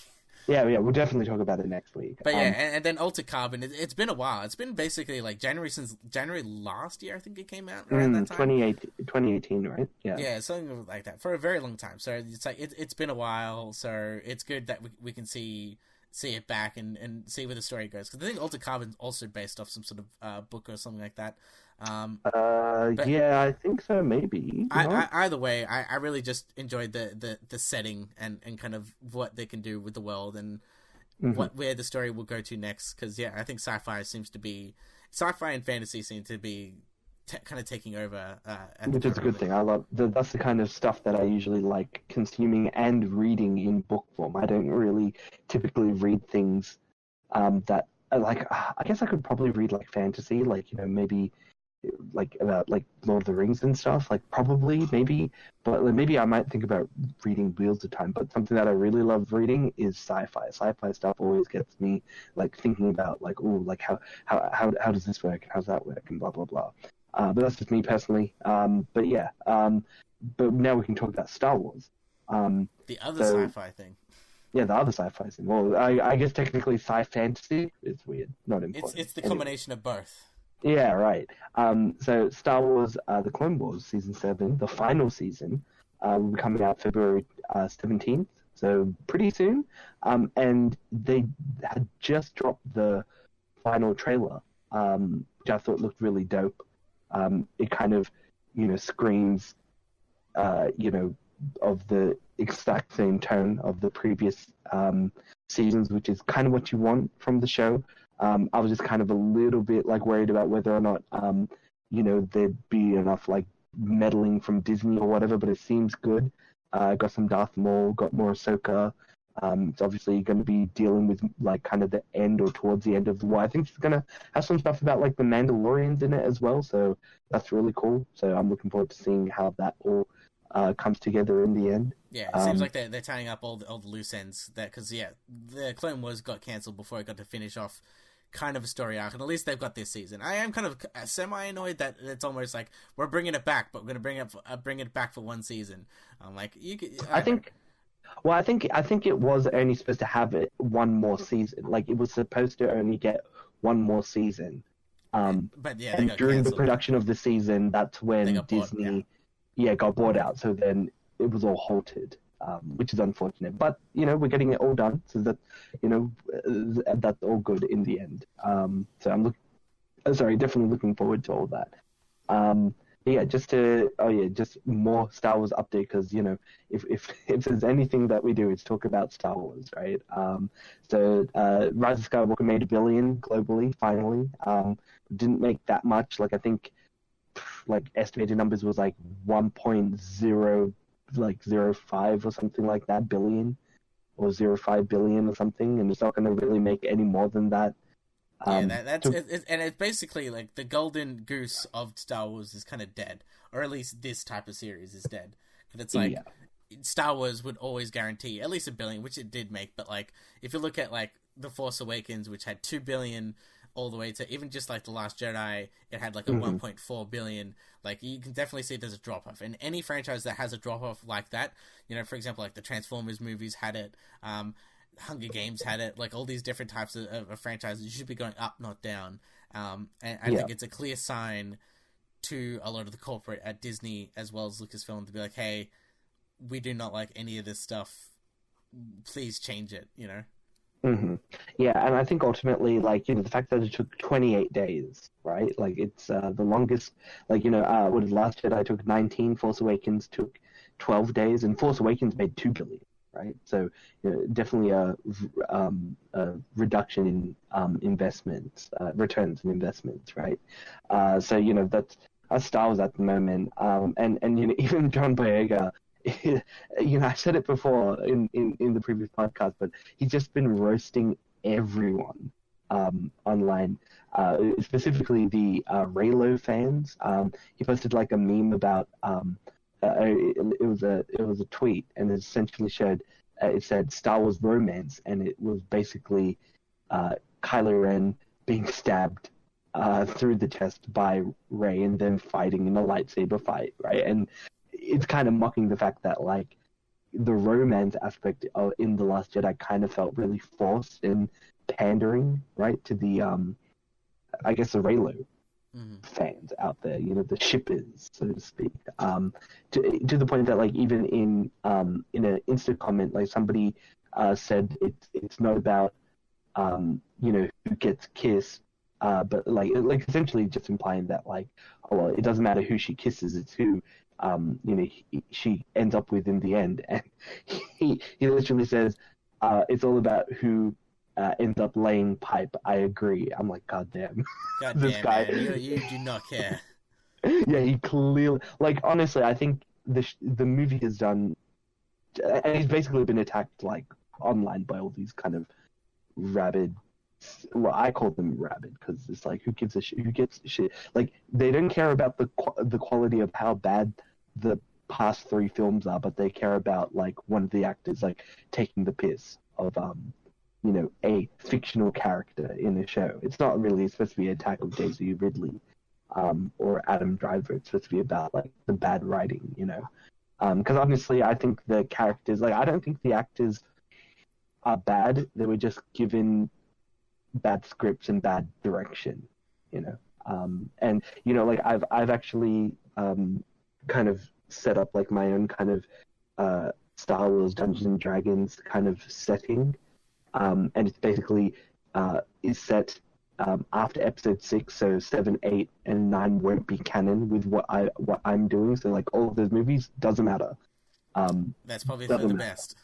[SPEAKER 2] Yeah, we'll definitely talk about it next week.
[SPEAKER 1] But and then Altered Carbon, it's been a while. It's been basically like since January last year, I think it came out around that time.
[SPEAKER 2] 2018, right?
[SPEAKER 1] Yeah, something like that for a very long time. So it's like it's been a while. So it's good that we can see it back and see where the story goes. Because I think Altered Carbon's also based off some sort of book or something like that.
[SPEAKER 2] I think so. Maybe.
[SPEAKER 1] Either way, I really just enjoyed the setting and kind of what they can do with the world and where the story will go to next. Because I think sci-fi and fantasy seem to be kind of taking over.
[SPEAKER 2] Which is a good thing. I love that's the kind of stuff that I usually like consuming and reading in book form. I don't really typically read things that like. I guess I could probably read like fantasy, like maybe. Like about like Lord of the Rings and stuff, like probably maybe, but maybe I might think about reading Wheels of Time. But something that I really love reading is sci-fi. Sci-fi stuff always gets me like thinking about like how does this work? How's that work? And blah blah blah. But that's just me personally. But now we can talk about Star Wars.
[SPEAKER 1] The other sci-fi thing.
[SPEAKER 2] Yeah, the other sci-fi thing. Well, I guess technically sci-fantasy. It's weird, not important.
[SPEAKER 1] It's the combination of both.
[SPEAKER 2] Yeah, right. So Star Wars, The Clone Wars Season 7, the final season, will be coming out February 17th, so pretty soon. And they had just dropped the final trailer, which I thought looked really dope. It kind of, screams, of the exact same tone of the previous seasons, which is kind of what you want from the show. I was just kind of a little bit like worried about whether or not, there'd be enough like meddling from Disney or whatever, but it seems good. Got some Darth Maul, got more Ahsoka, It's obviously going to be dealing with like kind of the end or towards the end of the war. I think it's going to have some stuff about like the Mandalorians in it as well. So that's really cool. So I'm looking forward to seeing how that all comes together in the end.
[SPEAKER 1] Yeah, it seems like they're tying up all the loose ends there, because the Clone Wars got cancelled before it got to finish off kind of a story arc, and at least they've got this season. I am kind of semi-annoyed that it's almost like we're bringing it back, but we're going to bring it back for one season. I'm like, I think
[SPEAKER 2] it was only supposed to have it one more season. Like, it was supposed to only get one more season.
[SPEAKER 1] But yeah,
[SPEAKER 2] and during the production of the season, that's when Disney got bought out. So then it was all halted, which is unfortunate. But, we're getting it all done, so that, that's all good in the end. So I'm definitely looking forward to all that. Just more Star Wars update, because if there's anything that we do, it's talk about Star Wars, right? So Rise of Skywalker made $1 billion globally finally. Didn't make that much. Like, I think estimated numbers was like 1.05 or something like that billion, or 0.5 billion or something, and it's not going to really make any more than that.
[SPEAKER 1] And it's basically like the golden goose of Star Wars is kind of dead, or at least this type of series is dead. But it's like Star Wars would always guarantee at least $1 billion, which it did make. But like, if you look at like The Force Awakens, which had $2 billion, all the way to even just like The Last Jedi, it had like a 1.4 billion. Like, you can definitely see there's a drop off, and any franchise that has a drop off like that, for example, like the Transformers movies had it. Hunger Games had it, like all these different types of franchises. You should be going up, not down. And I think it's a clear sign to a lot of the corporate at Disney as well as Lucasfilm to be like, hey, we do not like any of this stuff. Please change it,
[SPEAKER 2] Mm-hmm. Yeah, and I think ultimately, the fact that it took 28 days, right? Like, it's the longest, what did Last Jedi took 19, Force Awakens took 12 days, and Force Awakens made $2 billion. Right, so definitely a reduction in investments, returns in investments, right? So that's Star Wars at the moment, and even John Boyega, I said it before in the previous podcast, but he's just been roasting everyone online, specifically the Reylo fans. He posted like a meme about. It was a tweet, and it essentially showed it said Star Wars romance, and it was basically Kylo Ren being stabbed through the chest by Rey, and then fighting in a lightsaber fight, right? And it's kind of mocking the fact that like the romance aspect in The Last Jedi kind of felt really forced and pandering, right, to the I guess the Reylo fans out there, the shippers, so to speak, to the point that like even in an Insta comment, like somebody said it's not about who gets kissed, but like essentially just implying that like, oh well, it doesn't matter who she kisses, it's who she ends up with in the end. And he literally says it's all about who ends up laying pipe. I agree. I'm like, God damn.
[SPEAKER 1] This guy. Man. You do not care.
[SPEAKER 2] Yeah, he clearly, like, honestly, I think the movie has done, and he's basically been attacked like online by all these kind of rabid. Well, I call them rabid because it's like, who gives a shit? Who gives a shit? Like, they don't care about the quality of how bad the past 3 films are, but they care about like one of the actors like taking the piss of a fictional character in a show. It's not really supposed to be an attack of Daisy Ridley or Adam Driver. It's supposed to be about like the bad writing, because honestly, I think the characters, like, I don't think the actors are bad. They were just given bad scripts and bad direction, and like I've actually kind of set up like my own kind of Star Wars Dungeons and Dragons kind of setting. And it's basically is set after episode 6, so 7, 8, and 9 won't be canon with what I'm doing. So like all of those movies doesn't matter.
[SPEAKER 1] That's probably for the best.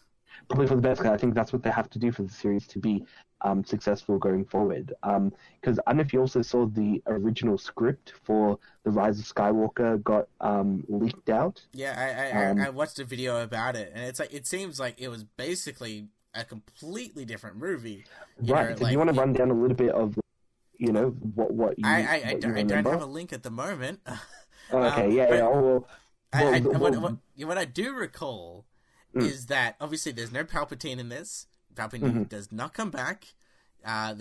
[SPEAKER 2] Probably for the best, because I think that's what they have to do for the series to be successful going forward. Because I don't know if you also saw the original script for The Rise of Skywalker got leaked out.
[SPEAKER 1] Yeah, I watched a video about it, and it's like, it seems like it was basically a completely different movie.
[SPEAKER 2] Right. So do you want to run down a little bit of, what you
[SPEAKER 1] I
[SPEAKER 2] remember?
[SPEAKER 1] don't have a link at the moment.
[SPEAKER 2] Okay, yeah,
[SPEAKER 1] but
[SPEAKER 2] yeah. Oh, well,
[SPEAKER 1] what I do recall is that obviously there's no Palpatine in this. Palpatine does not come back. I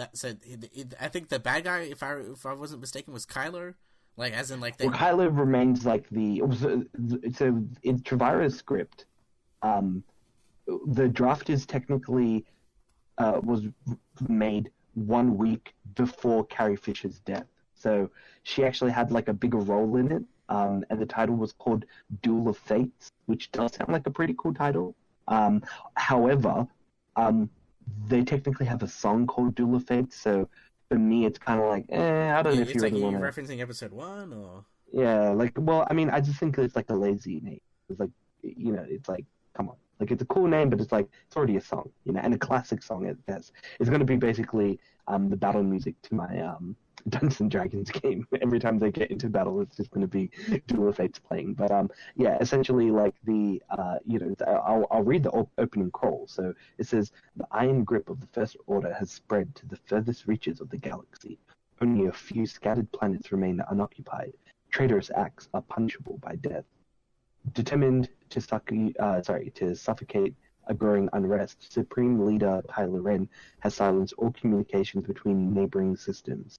[SPEAKER 1] think the bad guy, if I wasn't mistaken, was Kylo. Like, as in, like, they...
[SPEAKER 2] Well, Kylo remains like so in Travara's script, the draft is technically was made 1 week before Carrie Fisher's death. So she actually had like a bigger role in it, and the title was called Duel of Fates, which does sound like a pretty cool title. However, they technically have a song called Duel of Fates, so for me it's kind of like, I don't know if you really want to...
[SPEAKER 1] referencing episode 1, or...
[SPEAKER 2] Yeah, like, well, I mean, I just think it's like a lazy name. It's like, it's like, come on. Like, it's a cool name, but it's like, it's already a song, and a classic song at best. It's going to be basically the battle music to my Dungeons and Dragons game. Every time they get into battle, it's just going to be Duel of Fates playing. But yeah, essentially, like I'll read the opening crawl. So it says, the iron grip of the First Order has spread to the furthest reaches of the galaxy. Only a few scattered planets remain unoccupied. Traitorous acts are punishable by death. Determined to suffocate a growing unrest, Supreme Leader Kylo Ren has silenced all communications between neighboring systems.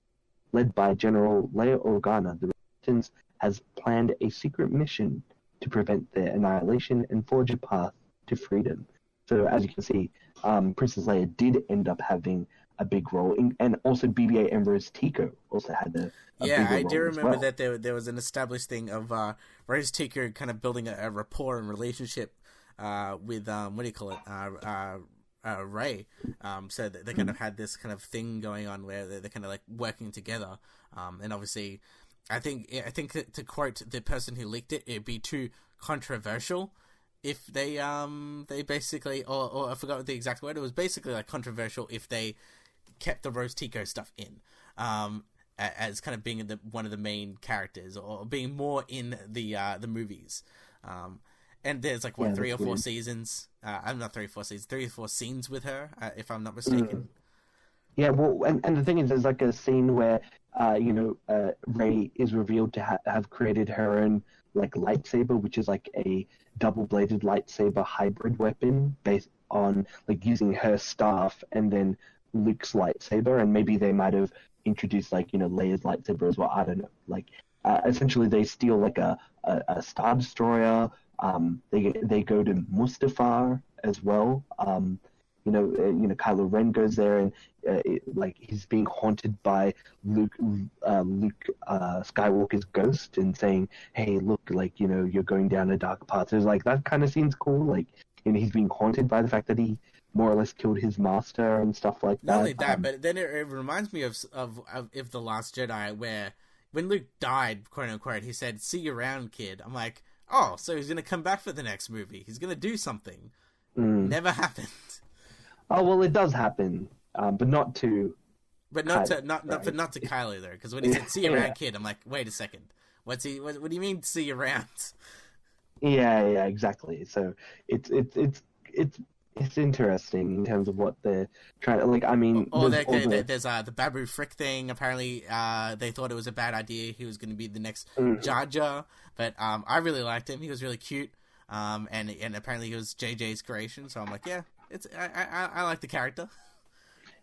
[SPEAKER 2] Led by General Leia Organa, the Resistance has planned a secret mission to prevent their annihilation and forge a path to freedom. So, as you can see, Princess Leia did end up having a big role, and also BB-8 and Rose Tico also had a
[SPEAKER 1] yeah, I do remember
[SPEAKER 2] well.
[SPEAKER 1] that there was an established thing of Rose Tico kind of building a rapport and relationship with what do you call it, Rey. So they kind of had this kind of thing going on where they're kind of like working together, and obviously, I think to quote the person who leaked it, it'd be too controversial if they basically, or I forgot the exact word. It was basically like controversial if they kept the Rose Tico stuff in, as kind of being one of the main characters, or being more in the movies. And there's like 3 or 4 seasons. I'm not 3 or 4 seasons, 3 or 4 scenes with her, if I'm not mistaken.
[SPEAKER 2] Yeah, well, and the thing is, there's like a scene where Rey is revealed to have created her own like lightsaber, which is like a double-bladed lightsaber hybrid weapon based on like using her staff and then Luke's lightsaber, and maybe they might have introduced like Leia's lightsaber as well. I don't know. Like essentially, they steal like a Star Destroyer. They go to Mustafar as well. Kylo Ren goes there, and like he's being haunted by Luke Skywalker's ghost, and saying, "Hey, look, like you're going down a dark path." So it's like that kind of seems cool. Like he's being haunted by the fact that he more or less killed his master and stuff like that.
[SPEAKER 1] Not only that, but then it reminds me of The Last Jedi, where when Luke died, quote unquote, he said, "See you around, kid." I'm like, oh, so he's gonna come back for the next movie. He's gonna do something. Never happened.
[SPEAKER 2] Oh well, it does happen, but not to.
[SPEAKER 1] But not to Kylo though, because when he said "see you around, kid," I'm like, wait a second, what do you mean "see you around"?
[SPEAKER 2] Yeah, exactly. So it's interesting in terms of what they're trying to like. I mean,
[SPEAKER 1] there's the Babu Frick thing. Apparently, they thought it was a bad idea. He was going to be the next Jar Jar, but I really liked him. He was really cute, and apparently he was JJ's creation. So I'm like, yeah. I like the character.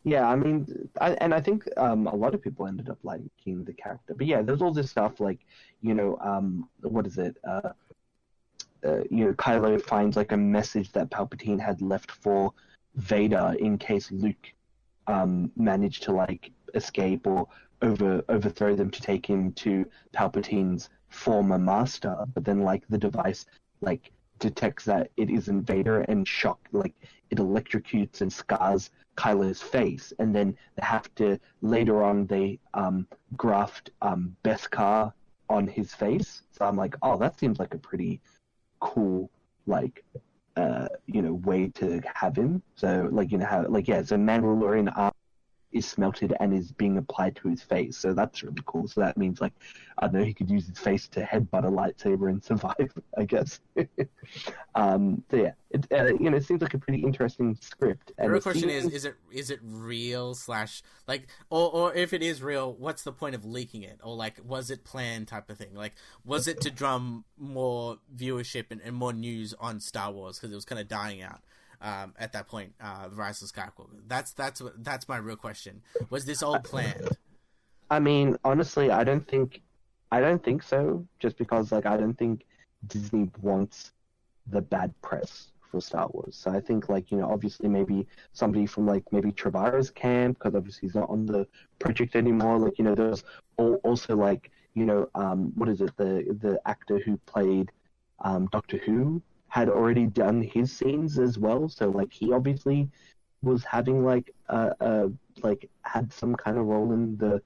[SPEAKER 2] Yeah, I mean, I think a lot of people ended up liking the character. But yeah, there's all this stuff like, what is it? Kylo finds like a message that Palpatine had left for Vader in case Luke managed to like escape or overthrow them to take him to Palpatine's former master. But then like the device like detects that it isn't Vader and it electrocutes and scars Kylo's face, and then they have to later on they graft Beskar on his face. So I'm like, oh, that seems like a pretty cool way to have him. So so Mandalorian is smelted and is being applied to his face. So that's really cool. So that means, like, I don't know, he could use his face to headbutt a lightsaber and survive, I guess. So yeah, it it seems like a pretty interesting script.
[SPEAKER 1] The real question is it real / like, or if it is real, what's the point of leaking it? Or like, was it planned type of thing? Like, was it to drum more viewership and more news on Star Wars because it was kind of dying out? At that point, the Rise of Skywalker. That's my real question. Was this all planned?
[SPEAKER 2] I mean, honestly, I don't think so. Just because, like, I don't think Disney wants the bad press for Star Wars. So I think, like, obviously maybe somebody from, like, maybe Trevorrow's camp, because obviously he's not on the project anymore. Like, there's also, like, what is it? The actor who played Doctor Who had already done his scenes as well, so, like, he obviously was having, like, had some kind of role in the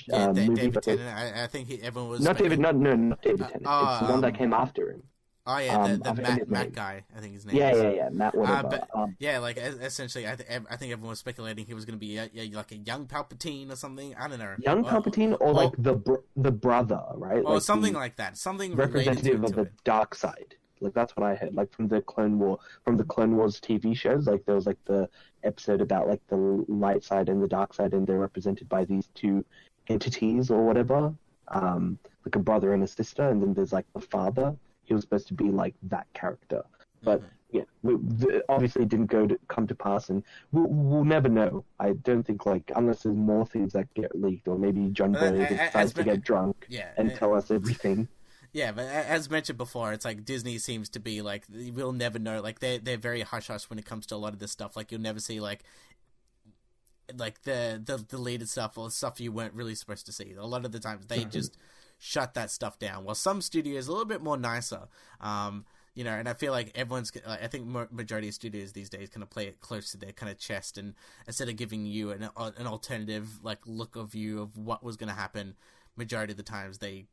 [SPEAKER 2] movie.
[SPEAKER 1] David Tennant. I think everyone was
[SPEAKER 2] not David Tennant. It's the one that came after him.
[SPEAKER 1] Oh yeah, the Matt guy. I think his name.
[SPEAKER 2] Yeah, Matt. Whatever.
[SPEAKER 1] Yeah, like, essentially, I think everyone was speculating he was going to be like a young Palpatine or something. I don't know.
[SPEAKER 2] Young Palpatine, or like the brother, right?
[SPEAKER 1] Or
[SPEAKER 2] like
[SPEAKER 1] something like that. Something
[SPEAKER 2] representative of the dark side. Like, that's what I heard, like, from the Clone Wars TV shows. Like, there was, like, the episode about, like, the light side and the dark side, and they're represented by these two entities or whatever, like a brother and a sister, and then there's, like, the father. He was supposed to be, like, that character, but yeah, obviously it didn't come to pass, and we'll never know. I don't think, like, unless there's more things that get leaked, or maybe John Boyega decides to get drunk and tell us everything.
[SPEAKER 1] Yeah, but as mentioned before, it's like Disney seems to be like, we'll never know. Like, they're very hush-hush when it comes to a lot of this stuff. Like, you'll never see like the deleted stuff or stuff you weren't really supposed to see. A lot of the times they just shut that stuff down. While some studios a little bit more nicer. And I feel like I think majority of studios these days kind of play it close to their kind of chest, and instead of giving you an alternative, like, look of view of what was going to happen, majority of the times they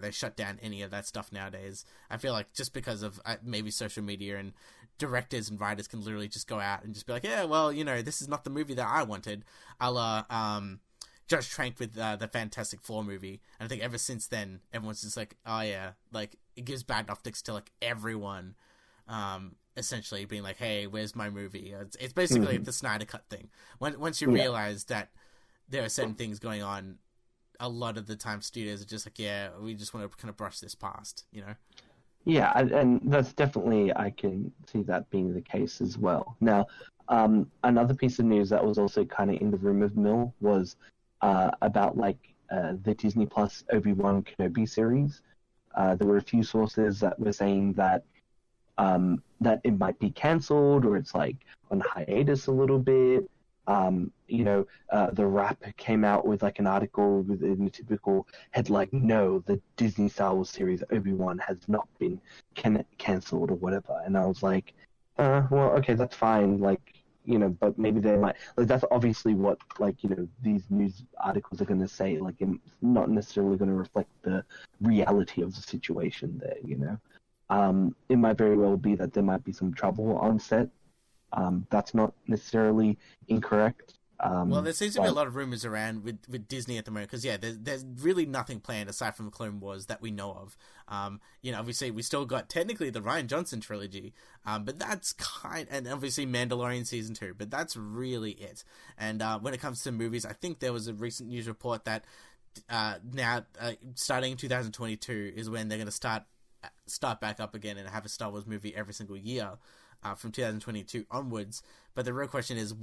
[SPEAKER 1] shut down any of that stuff nowadays. I feel like just because of maybe social media, and directors and writers can literally just go out and just be like, yeah, well, this is not the movie that I wanted. A la Josh Trank with the Fantastic Four movie. And I think ever since then, everyone's just like, oh yeah, like, it gives bad optics to, like, everyone, essentially being like, hey, where's my movie? It's basically the Snyder Cut thing. Once you realize that there are certain things going on, a lot of the time studios are just like, yeah, we just want to kind of brush this past,
[SPEAKER 2] Yeah, and that's definitely, I can see that being the case as well. Now, another piece of news that was also kind of in the rumor mill was about, like, the Disney Plus Obi-Wan Kenobi series. There were a few sources that were saying that that it might be cancelled, or it's, like, on hiatus a little bit. The Wrap came out with, like, an article within the typical headline, no, the Disney Star Wars series Obi-Wan has not been cancelled or whatever. And I was like, well, okay, that's fine. Like, but maybe they might, like, that's obviously what, like, these news articles are going to say. Like, it's not necessarily going to reflect the reality of the situation there, It might very well be that there might be some trouble on set. That's not necessarily incorrect.
[SPEAKER 1] Well, there seems to be a lot of rumors around with Disney at the moment, because there's really nothing planned aside from the Clone Wars that we know of. Obviously we still got technically the Rian Johnson trilogy, but that's and obviously Mandalorian season 2, but that's really it. And when it comes to movies, I think there was a recent news report that now starting in 2022 is when they're going to start back up again and have a Star Wars movie every single year. From 2022 onwards, but the real question is,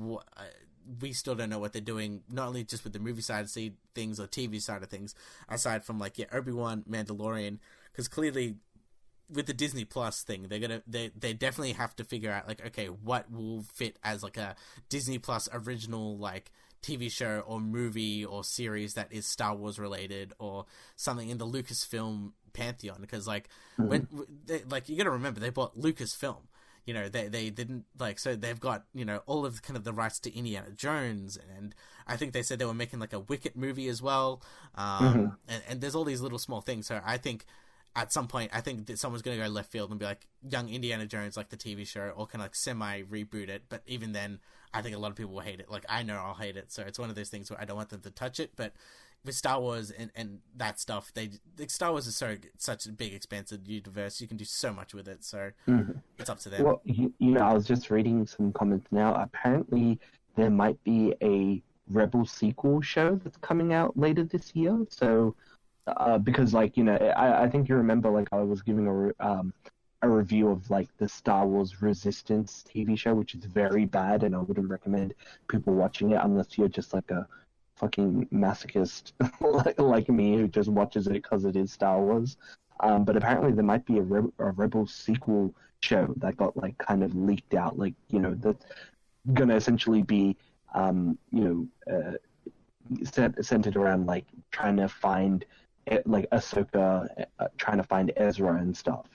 [SPEAKER 1] we still don't know what they're doing, not only just with the movie side of things or TV side of things, aside from, like, Obi-Wan, Mandalorian, because clearly with the Disney Plus thing, they definitely have to figure out, like, okay, what will fit as, like, a Disney Plus original, like, TV show or movie or series that is Star Wars related, or something in the Lucasfilm pantheon, because, like, when you got to remember, they bought Lucasfilm. They didn't, like, so they've got, all of kind of the rights to Indiana Jones, and I think they said they were making, like, a Wicket movie as well. And there's all these little small things. So I think at some point, I think that someone's going to go left field and be like, Young Indiana Jones, like the TV show, or kind of like semi-reboot it. But even then, I think a lot of people will hate it. Like, I know I'll hate it. So it's one of those things where I don't want them to touch it. But with Star Wars and that stuff, Star Wars is such a big, expansive universe. You can do so much with it. So it's up to them.
[SPEAKER 2] Well, I was just reading some comments now. Apparently, there might be a Rebel sequel show that's coming out later this year. So... because I think you remember I was giving a review of the Star Wars Resistance TV show, which is very bad, and I wouldn't recommend people watching it unless you're just like a fucking masochist like me who just watches it because it is Star Wars. But apparently there might be a Rebel sequel show that got kind of leaked out, that's gonna essentially be centered around trying to find Ahsoka, trying to find Ezra and stuff.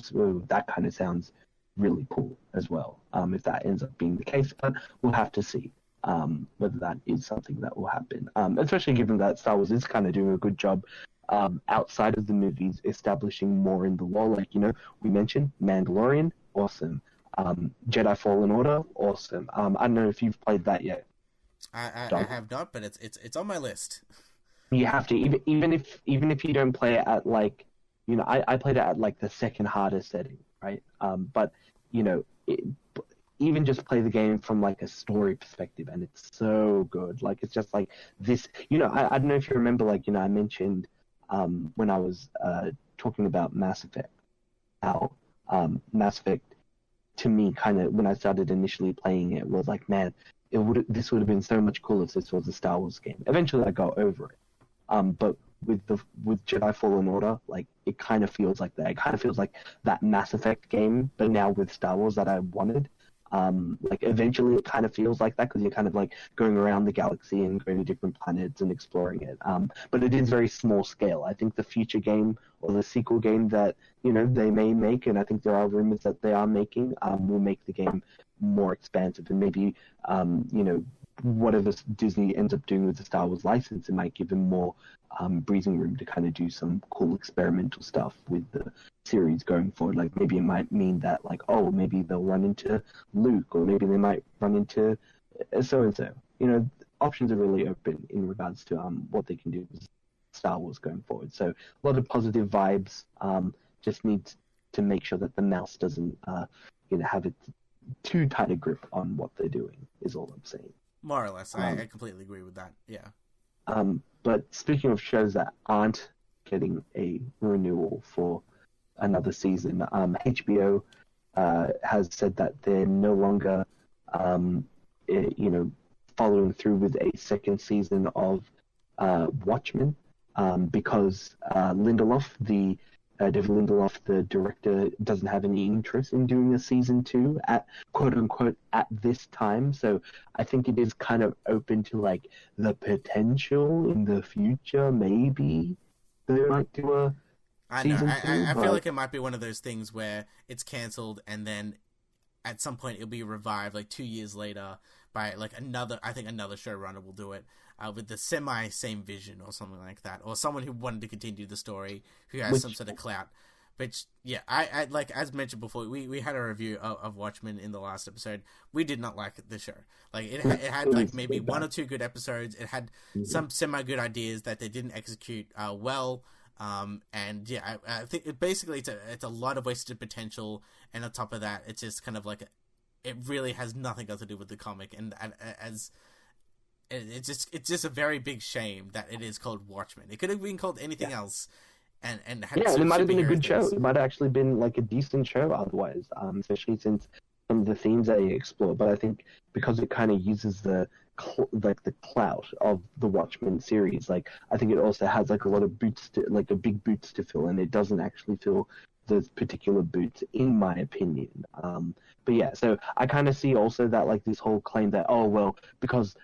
[SPEAKER 2] So that kind of sounds really cool as well, if that ends up being the case. But we'll have to see whether that is something that will happen, especially given that Star Wars is kind of doing a good job outside of the movies, establishing more in the lore. We mentioned Mandalorian, awesome. Jedi Fallen Order, awesome. I don't know if you've played that yet.
[SPEAKER 1] I have not, but it's on my list.
[SPEAKER 2] You have to, even if you don't play it at I played it at the second hardest setting, right? But even just play the game from a story perspective, and it's so good. It's just this. I don't know if you remember, I mentioned when I was talking about Mass Effect, how Mass Effect to me kind of when I started initially playing it was man, this would have been so much cooler if this was a Star Wars game. Eventually, I got over it. But with Jedi Fallen Order, it kind of feels like that. It kind of feels like that Mass Effect game, but now with Star Wars that I wanted. Eventually it kind of feels like that because you're kind of going around the galaxy and going to different planets and exploring it. But it is very small scale. I think the future game or the sequel game that they may make, and I think there are rumors that they are making, will make the game more expansive and maybe whatever Disney ends up doing with the Star Wars license, it might give them more breathing room to kind of do some cool experimental stuff with the series going forward. Maybe it might mean that maybe they'll run into Luke, or maybe they might run into so and so. Options are really open in regards to what they can do with Star Wars going forward. So a lot of positive vibes. Just need to make sure that the mouse doesn't have a too tight a grip on what they're doing. Is all I'm saying.
[SPEAKER 1] More or less, I completely agree with that. Yeah.
[SPEAKER 2] But speaking of shows that aren't getting a renewal for another season, HBO has said that they're no longer, following through with a second season of Watchmen because David Lindelof, the director, doesn't have any interest in doing a season 2 at quote unquote at this time. So I think it is kind of open to the potential in the future. Maybe they might do a season 2.
[SPEAKER 1] I feel like it might be one of those things where it's cancelled and then at some point it'll be revived 2 years later by another showrunner will do it with the same vision or something like that, or someone who wanted to continue the story who has some sort of clout. Which I as mentioned before, we had a review of Watchmen in the last episode. We did not like the show. It had maybe one or two good episodes. It had some semi good ideas that they didn't execute well. I think it's a lot of wasted potential, and on top of that, it's just kind of it really has nothing else to do with the comic, and as it's just a very big shame that it is called Watchmen. It could have been called anything else, and
[SPEAKER 2] and it might have been a good show. It might have actually been a decent show otherwise, especially since some of the themes that you explore. But I think because it kind of uses the clout of the Watchmen series, I think it also has a lot of boots to big boots to fill, and it doesn't actually fill those particular boots, in my opinion. But yeah, so I kind of see also that this whole claim that because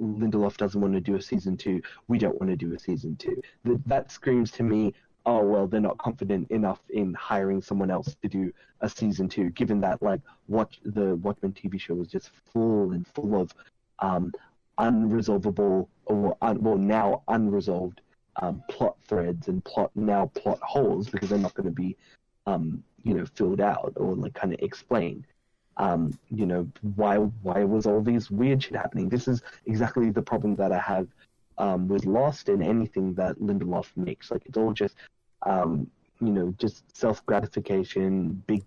[SPEAKER 2] Lindelof doesn't want to do a season 2, we don't want to do a season 2. That screams to me, they're not confident enough in hiring someone else to do a season 2, given that the Watchmen TV show was just full of unresolvable, now unresolved plot threads and plot holes because they're not going to be filled out or like kind of explained. Why was all these weird shit happening? This is exactly the problem that I have with Lost and anything that Lindelof makes. Like, it's all just just self-gratification, big,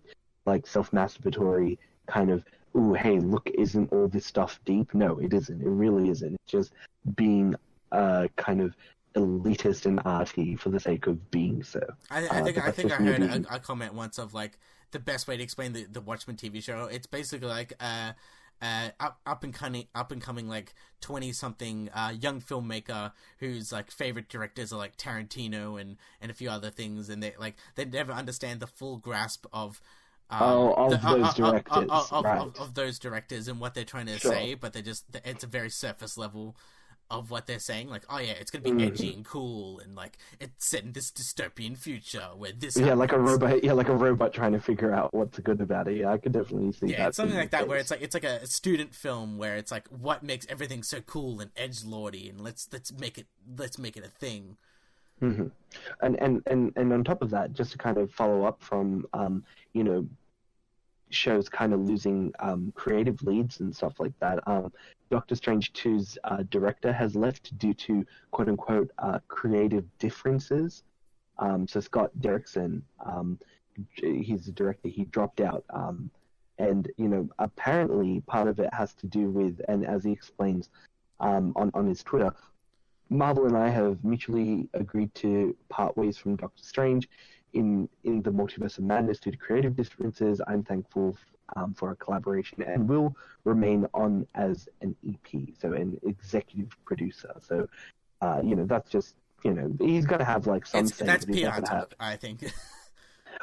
[SPEAKER 2] like, self-masturbatory kind of, ooh, hey, look, isn't all this stuff deep? No, it isn't. It really isn't. It's just being kind of elitist and arty for the sake of being so.
[SPEAKER 1] I think I heard a comment once of, like, the best way to explain the Watchmen TV show. It's basically like up and coming like 20-something young filmmaker whose like favorite directors are like Tarantino and a few other things, and they never understand the full grasp of those directors and what they're trying to say, but it's a very surface level of what they're saying. Like, oh yeah, it's gonna be edgy and cool, and like it's set in this dystopian future where this happens.
[SPEAKER 2] like a robot trying to figure out what's good about it. Yeah, I could definitely see that.
[SPEAKER 1] Yeah, it's something like that where it's like a student film where it's like, what makes everything so cool and edgelordy, and let's make it a thing.
[SPEAKER 2] Mm-hmm. And on top of that, just to kind of follow up from shows kind of losing creative leads and stuff like that. Doctor Strange 2's director has left due to quote unquote creative differences. So Scott Derrickson, he's the director, he dropped out. And apparently part of it has to do with, and as he explains on his Twitter, Marvel and I have mutually agreed to part ways from Doctor Strange in the Multiverse of Madness due to creative differences. I'm thankful for a collaboration and will remain on as an EP, so an executive producer. So, that's just, he's got to have like some say.
[SPEAKER 1] That's PR talk, I think.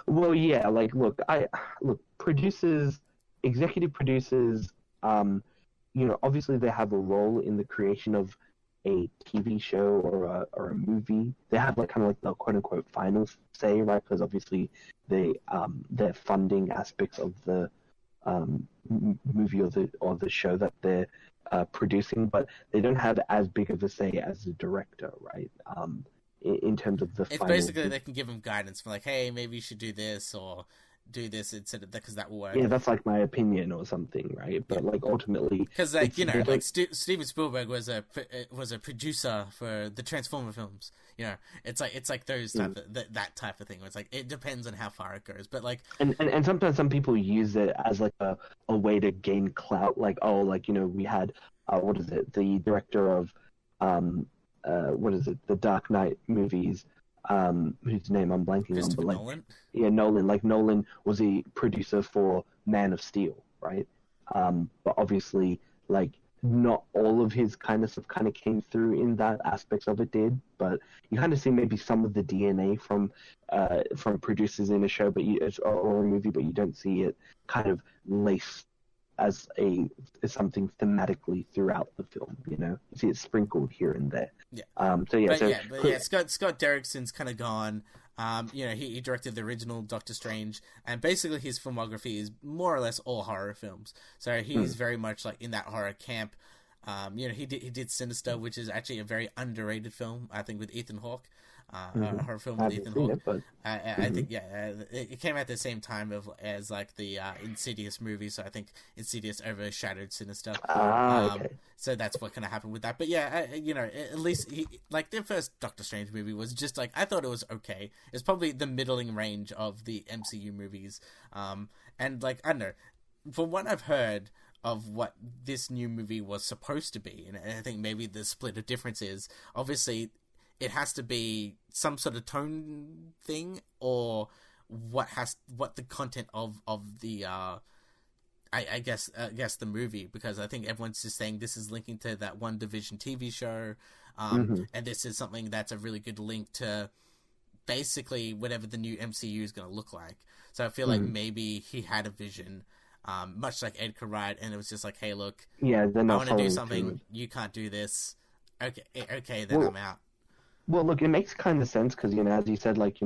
[SPEAKER 2] Well, yeah, like, producers, executive producers, obviously they have a role in the creation of a TV show or a movie. They have like kind of like the quote unquote final say, right? Because obviously they're funding aspects of the movie or the show that they're producing, but they don't have as big of a say as the director, right? In terms of the
[SPEAKER 1] it's basically they can give them guidance for like, hey, maybe you should do this or do this instead of that because that will work.
[SPEAKER 2] Yeah, that's like my opinion or something, right? But like ultimately,
[SPEAKER 1] because like Steven Spielberg was a producer for the Transformer films. It's like those type of, that type of thing. Where it's like it depends on how far it goes, but like
[SPEAKER 2] and sometimes some people use it as like a way to gain clout. Like we had what is it? The director of the Dark Knight movies. Whose name I'm blanking on, but like,
[SPEAKER 1] Nolan?
[SPEAKER 2] Yeah, Nolan. Like Nolan was a producer for Man of Steel, right? But obviously, like, not all of his kind of stuff kind of came through in that aspects of it did, but you kind of see maybe some of the DNA from producers in a show, or a movie, but you don't see it kind of laced as something thematically throughout the film. You see it sprinkled here and there.
[SPEAKER 1] Yeah. Scott Derrickson's kind of gone. He directed the original Doctor Strange, and basically his filmography is more or less all horror films. So he's very much like in that horror camp. He did Sinister, which is actually a very underrated film, I think, with Ethan Hawke. A horror film with Ethan Hawke. I think it came at the same time as like the Insidious movie, so I think Insidious overshadowed Sinister.
[SPEAKER 2] Okay.
[SPEAKER 1] So that's what kind of happened with that. But yeah, at least like their first Doctor Strange movie was just like, I thought it was okay. It's probably the middling range of the MCU movies. And like, I don't know, from what I've heard of what this new movie was supposed to be, and I think maybe the split of difference is obviously it has to be some sort of tone thing, or what the content of the I guess the movie, because I think everyone's just saying this is linking to that WandaVision TV show, and this is something that's a really good link to basically whatever the new MCU is going to look like. So I feel like maybe he had a vision, much like Edgar Wright, and it was just like, hey, look,
[SPEAKER 2] I
[SPEAKER 1] want to do something, you can't do this. Okay, then I'm out.
[SPEAKER 2] Well, look, it makes kind of sense because, as you said, like,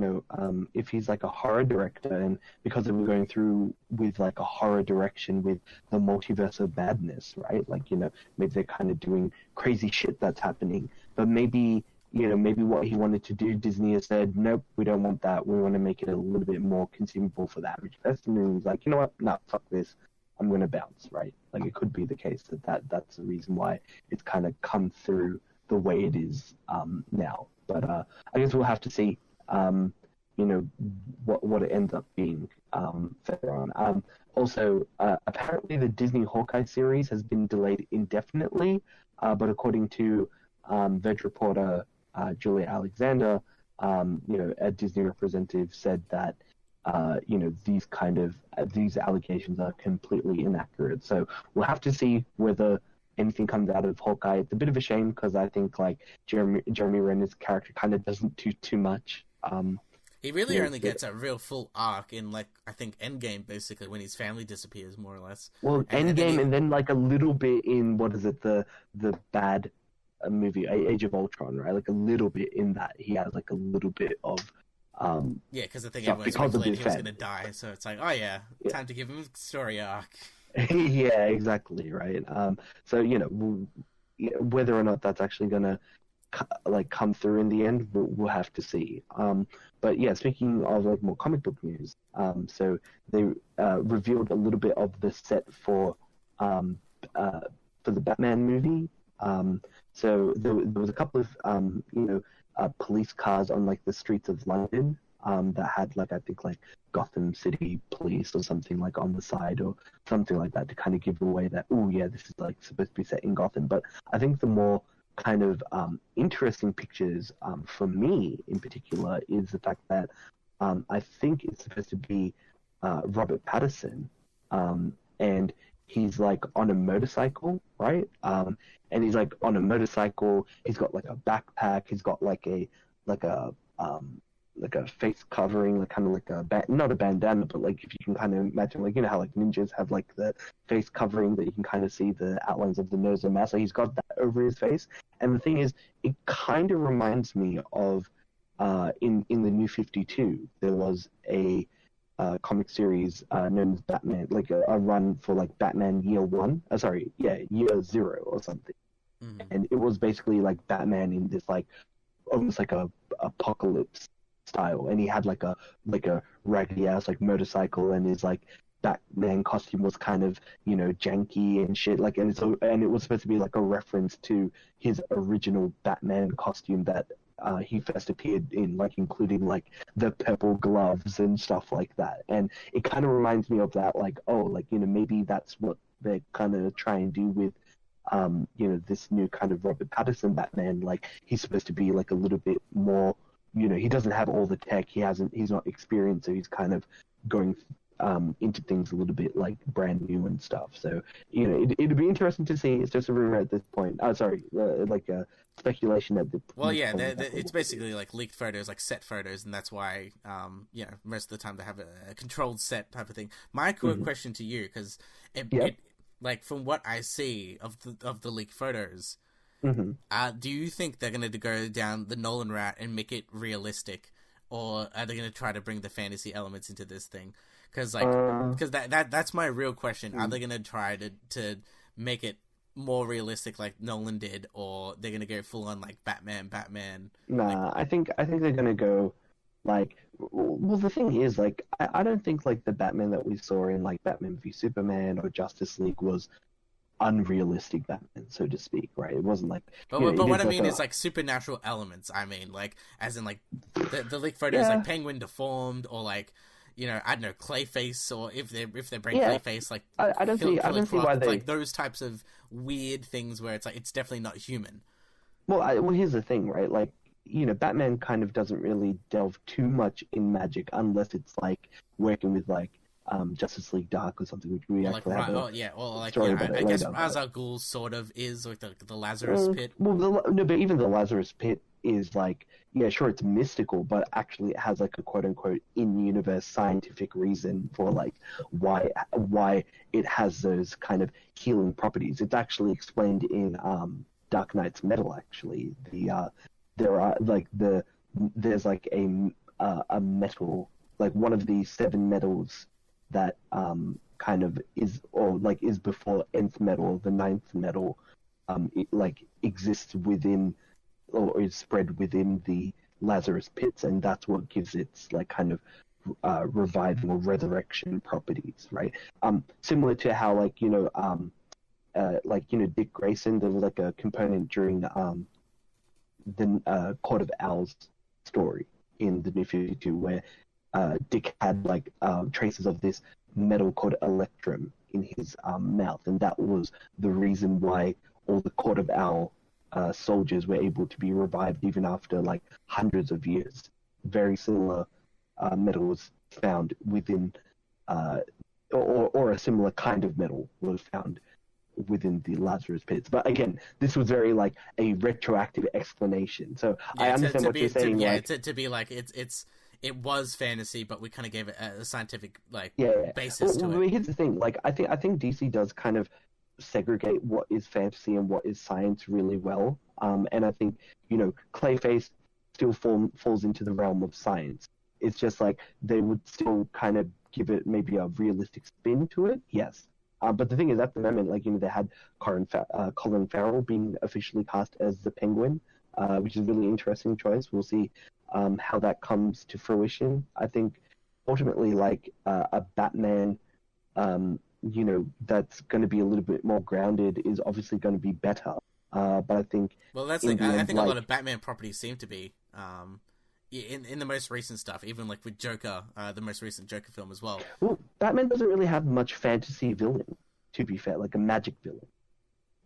[SPEAKER 2] if he's like a horror director, and because we're going through with like a horror direction with the Multiverse of Madness, right? Like, maybe they're kind of doing crazy shit that's happening, but maybe maybe what he wanted to do, Disney has said, nope, we don't want that. We want to make it a little bit more consumable for the average person. And he's like, you know what? No, fuck this. I'm going to bounce, right? Like, it could be the case that's the reason why it's kind of come through the way it is now. But I guess we'll have to see, what it ends up being further on. Also, apparently the Disney Hawkeye series has been delayed indefinitely, but according to Veg reporter Julia Alexander, a Disney representative said that these allegations are completely inaccurate. So we'll have to see whether anything comes out of Hawkeye. It's a bit of a shame because I think like Jeremy Renner's character kind of doesn't do too much.
[SPEAKER 1] He really only gets a real full arc in, like, I think Endgame, basically, when his family disappears, more or less.
[SPEAKER 2] Well, Endgame, and then like a little bit in, what is it, the bad movie, Age of Ultron, right? Like a little bit in that. He has like a little bit of...
[SPEAKER 1] yeah, because I think everyone's speculated he was going to die, so it's like, oh yeah, time to give him a story arc.
[SPEAKER 2] Yeah, exactly, right? So, whether or not that's actually going to come through in the end, we'll have to see. But yeah, speaking of like more comic book news, so they revealed a little bit of the set for the Batman movie. So there was a couple of police cars on like the streets of London that had like, I think like Gotham City Police or something like on the side or something like that to kind of give away that, oh yeah, this is like supposed to be set in Gotham. But I think the more kind of interesting pictures for me in particular is the fact that I think it's supposed to be Robert Pattinson, and he's like on a motorcycle, right? And he's like on a motorcycle. He's got like a backpack. He's got like a face covering, like kind of like not a bandana, but like if you can kind of imagine, like how like ninjas have like the face covering that you can kind of see the outlines of the nose and mouth. So he's got that over his face. And the thing is, it kind of reminds me of in the New 52, there was a comic series known as Batman, like a run for like Batman Year 0 or something. Mm-hmm. And it was basically like Batman in this like almost like a apocalypse style, and he had like a raggedy ass like motorcycle, and his like Batman costume was kind of janky and shit, like, and it was supposed to be like a reference to his original Batman costume that he first appeared in, like including like the purple gloves and stuff like that. And it kind of reminds me of that, like, oh, like maybe that's what they're kind of trying to do with this new kind of Robert Pattinson Batman. Like, he's supposed to be like a little bit more, he doesn't have all the tech, he's not experienced, so he's kind of going into things a little bit like brand new and stuff. So it'd be interesting to see. It's just a rumor at this point. Like a speculation at the point.
[SPEAKER 1] Well, yeah, it's basically like leaked photos, like set photos, and that's why most of the time they have a controlled set type of thing. My quick question to you, because it like from what I see of the leaked photos, do you think they're going to go down the Nolan route and make it realistic, or are they going to try to bring the fantasy elements into this thing? Because that's my real question. Are they going to try to make it more realistic like Nolan did, or they're going to go full on like Batman?
[SPEAKER 2] Nah, I think they're going to go like, well, the thing is, like, I don't think like the Batman that we saw in like Batman v Superman or Justice League was unrealistic Batman, so to speak, right? It wasn't like...
[SPEAKER 1] But what I mean is like supernatural elements. I mean, like, as in like the leaked photos, like Penguin deformed, or like, I don't know, Clayface, or if they bring Clayface, like,
[SPEAKER 2] I don't see why they...
[SPEAKER 1] like those types of weird things where it's like it's definitely not human.
[SPEAKER 2] Well, here's the thing, right? Like, Batman kind of doesn't really delve too much in magic unless it's like working with like Justice League Dark or something, which we actually have
[SPEAKER 1] I guess Ra's al Ghul sort of is like the Lazarus Pit.
[SPEAKER 2] Well, but even the Lazarus Pit is like, yeah, sure, it's mystical, but actually it has like a quote unquote in-universe scientific reason for like why it has those kind of healing properties. It's actually explained in Dark Knight's Metal. Actually, there's like a metal, like one of the 7 metals that kind of is before nth metal, the 9th metal, it like exists within or is spread within the Lazarus pits, and that's what gives its like kind of reviving or resurrection properties, right? Similar to how Dick Grayson, there was like a component during the Court of Owls story in the New 52 where Dick had like traces of this metal called electrum in his mouth, and that was the reason why all the Court of Owl soldiers were able to be revived even after like hundreds of years. Very similar metal was found within, or a similar kind of metal was found within the Lazarus pits. But again, this was very like a retroactive explanation. So
[SPEAKER 1] yeah,
[SPEAKER 2] I understand what you're saying.
[SPEAKER 1] To be like it was fantasy, but we kind of gave it a scientific basis
[SPEAKER 2] to it. Here's the thing: like I think DC does kind of segregate what is fantasy and what is science really well. And I think Clayface still falls into the realm of science. It's just like they would still kind of give it maybe a realistic spin to it. Yes. But the thing is, at the moment, they had Colin Farrell being officially cast as the Penguin, which is a really interesting choice. We'll see how that comes to fruition. I think ultimately, a Batman, that's going to be a little bit more grounded is obviously going to be better. But I think
[SPEAKER 1] I think a lot of Batman properties seem to be in the most recent stuff, even like with Joker, the most recent Joker film as well.
[SPEAKER 2] Well, Batman doesn't really have much fantasy villain, to be fair, like a magic villain.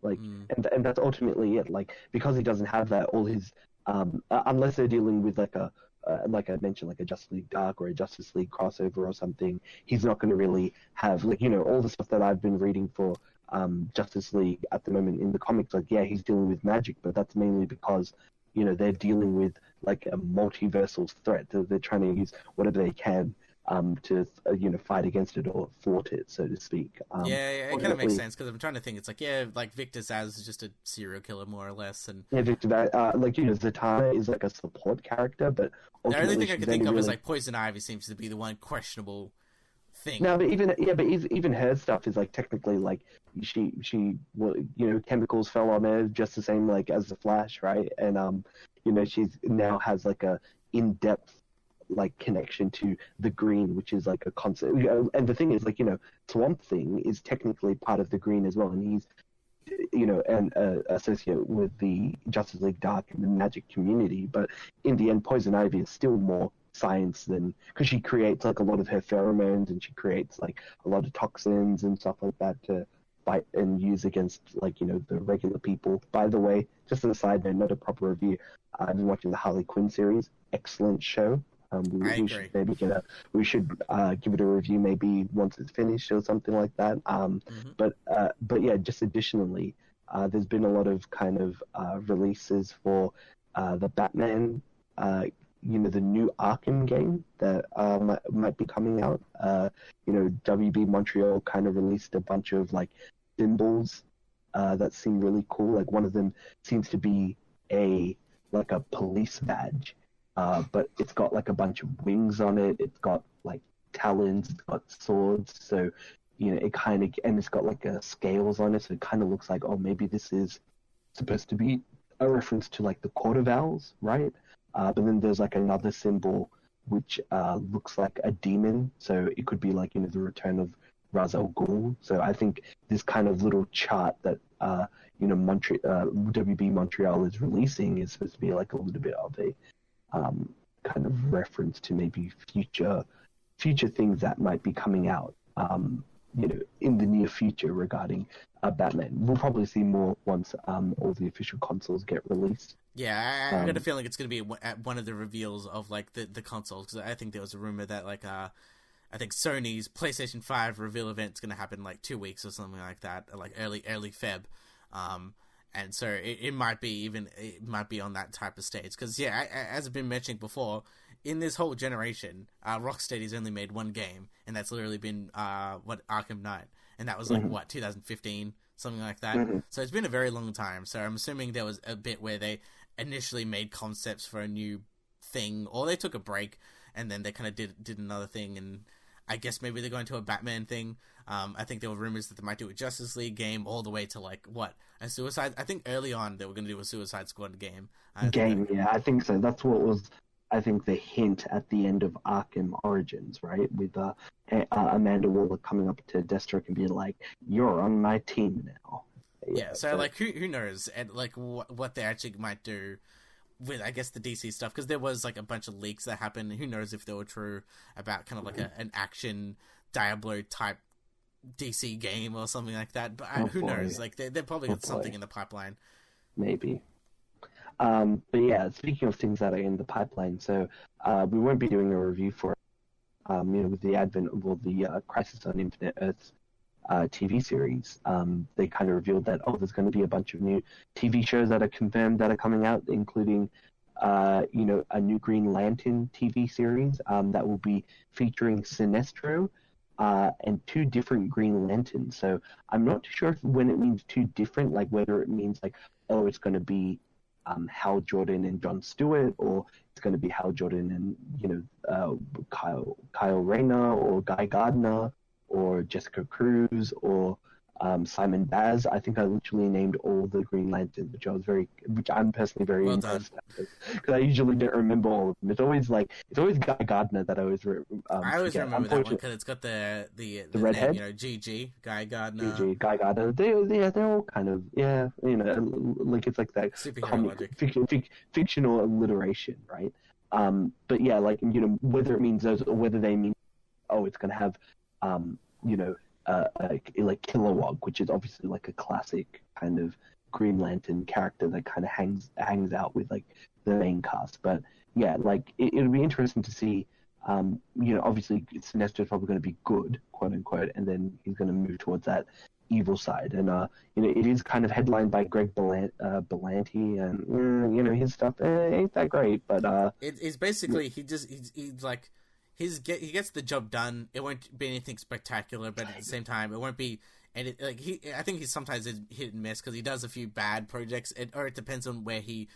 [SPEAKER 2] And that's ultimately it. Like, because he doesn't have that, all his unless they're dealing with like I mentioned, like a Justice League Dark or a Justice League crossover or something, he's not going to really have all the stuff that I've been reading for Justice League at the moment in the comics. Like, yeah, he's dealing with magic, but that's mainly because they're dealing with like a multiversal threat. They're trying to use whatever they can to fight against it or thwart it, so to speak.
[SPEAKER 1] It kind of makes sense, because I'm trying to think. It's like Victor Zsasz is just a serial killer more or less, and
[SPEAKER 2] Victor, Zatanna is like a support character, but
[SPEAKER 1] the only thing I can think of is like Poison Ivy seems to be the one questionable thing.
[SPEAKER 2] No, but even her stuff is like technically like she chemicals fell on her just the same like as the Flash, right? And she's now has like a in-depth like connection to the Green, which is like a concept. And the thing is, Swamp Thing is technically part of the Green as well, and he's and associate with the Justice League Dark and the magic community. But in the end, Poison Ivy is still more science than, because she creates like a lot of her pheromones, and she creates like a lot of toxins and stuff like that to fight and use against the regular people. By the way, just as a side note, not a proper review, I've been watching the Harley Quinn series. Excellent show. We should maybe give it a review maybe once it's finished or something like that. But yeah, just additionally, there's been a lot of kind of releases for the Batman, the new Arkham game that might be coming out. WB Montreal kind of released a bunch of like symbols that seem really cool. Like one of them seems to be a police badge. But it's got like a bunch of wings on it. It's got like talons. It's got swords. So, it kind of, and it's got like scales on it. So it kind of looks like, oh, maybe this is supposed to be a reference to like the Court of Owls, right? But then there's like another symbol which looks like a demon. So it could be like the return of Ra's al Ghul. So I think this kind of little chart that WB Montreal is releasing is supposed to be like a little bit of a kind of reference to maybe future things that might be coming out, in the near future regarding Batman. We'll probably see more once all the official consoles get released.
[SPEAKER 1] Yeah, I got a feeling it's going to be at one of the reveals of like the consoles, because I think there was a rumor that I think Sony's PlayStation 5 reveal event is going to happen in like 2 weeks or something like that, like early Feb. And so it might be on that type of stage, because as I've been mentioning before, in this whole generation, Rocksteady's only made one game, and that's literally been Arkham Knight, and that was 2015, something like that. Mm-hmm. So it's been a very long time. So I'm assuming there was a bit where they initially made concepts for a new thing, or they took a break and then they kind of did another thing, and I guess maybe they're going to a Batman thing. I think there were rumors that they might do a Justice League game, all the way to like a Suicide. I think early on they were going to do a Suicide Squad game.
[SPEAKER 2] Yeah, I think so. That's what was, I think, the hint at the end of Arkham Origins, right? With Amanda Waller coming up to Deathstroke and being like, "You're on my team now."
[SPEAKER 1] Yeah, so like who knows, and like what they actually might do with, I guess, the DC stuff, because there was like a bunch of leaks that happened. Who knows if they were true about kind of like an action Diablo type DC game or something like that. But who knows? Like they're probably got something in the pipeline.
[SPEAKER 2] Maybe. But yeah, speaking of things that are in the pipeline, so we won't be doing a review for, with the advent of all the Crisis on Infinite Earths TV series. They kind of revealed that there's going to be a bunch of new TV shows that are confirmed that are coming out, including a new Green Lantern TV series that will be featuring Sinestro and two different Green Lanterns. So I'm not sure when it means two different, like whether it means like, it's going to be Hal Jordan and Jon Stewart, or it's going to be Hal Jordan and Kyle Rayner, or Guy Gardner, or Jessica Cruz, or Simon Baz. I think I literally named all the Green Lanterns, which I'm personally very impressed at, because I usually don't remember all of them. It's always Guy Gardner that I always
[SPEAKER 1] I always remember that one because it's got the
[SPEAKER 2] redhead,
[SPEAKER 1] name, GG, Guy Gardner.
[SPEAKER 2] GG, Guy Gardner. They're all kind of like it's like that comic, fictional alliteration, right? But yeah, like whether it means those or whether they mean it's going to have like Kilowog, which is obviously like a classic kind of Green Lantern character that kind of hangs out with like the main cast. But yeah, like it'll be interesting to see. Obviously Sinestro is probably going to be good, quote unquote, and then he's going to move towards that evil side. And it is kind of headlined by Greg Berlanti, and his stuff ain't that great. But
[SPEAKER 1] it's basically he's like. He gets the job done. It won't be anything spectacular, but at the same time, it won't be. And I think he's sometimes hit and miss because he does a few bad projects, or it depends on where he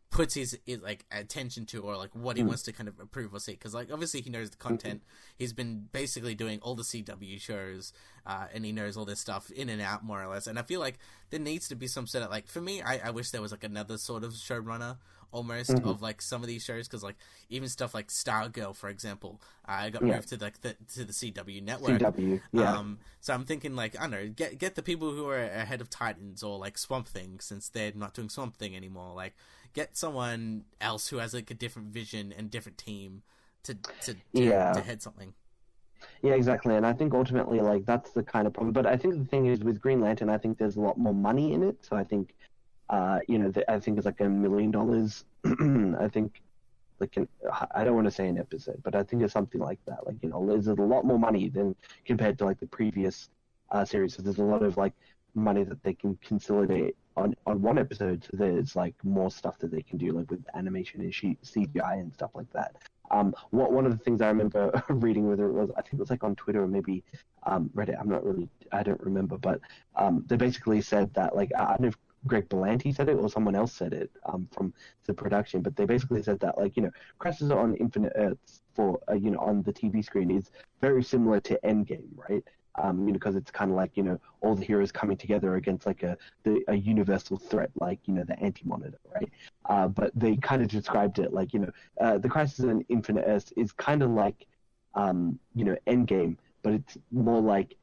[SPEAKER 1] puts his like attention to, or like what he wants to kind of approve or see. Because like obviously he knows the content. He's been basically doing all the CW shows, and he knows all this stuff in and out more or less. And I feel like there needs to be some sort of like, for me, I wish there was like another sort of showrunner almost of like some of these shows, because like even stuff like Stargirl, for example, got moved to like the CW network. So I'm thinking like, I don't know, get the people who are ahead of Titans, or like Swamp Thing, since they're not doing Swamp Thing anymore. Like get someone else who has like a different vision and different team to head something.
[SPEAKER 2] Yeah, exactly. And I think ultimately, like, that's the kind of problem. But I think the thing is with Green Lantern, I think there's a lot more money in it. So I think, I think it's like $1 million. I think, like, I don't want to say an episode, but I think it's something like that. Like, there's a lot more money than compared to like the previous series. So there's a lot of like money that they can consolidate on one episode. So there's like more stuff that they can do, like with animation and CGI and stuff like that. One of the things I remember reading, whether it was, I think it was like on Twitter or maybe Reddit, I don't remember, but they basically said that, like, I don't know if Greg Berlanti said it or someone else said it from the production, but they basically said that, like, Crisis on Infinite Earths for, on the TV screen is very similar to Endgame, right? Because it's kind of like, all the heroes coming together against like a universal threat, like, the Anti-Monitor, right? But they kind of described it like, the Crisis on Infinite Earths is kind of like, Endgame, but it's more like,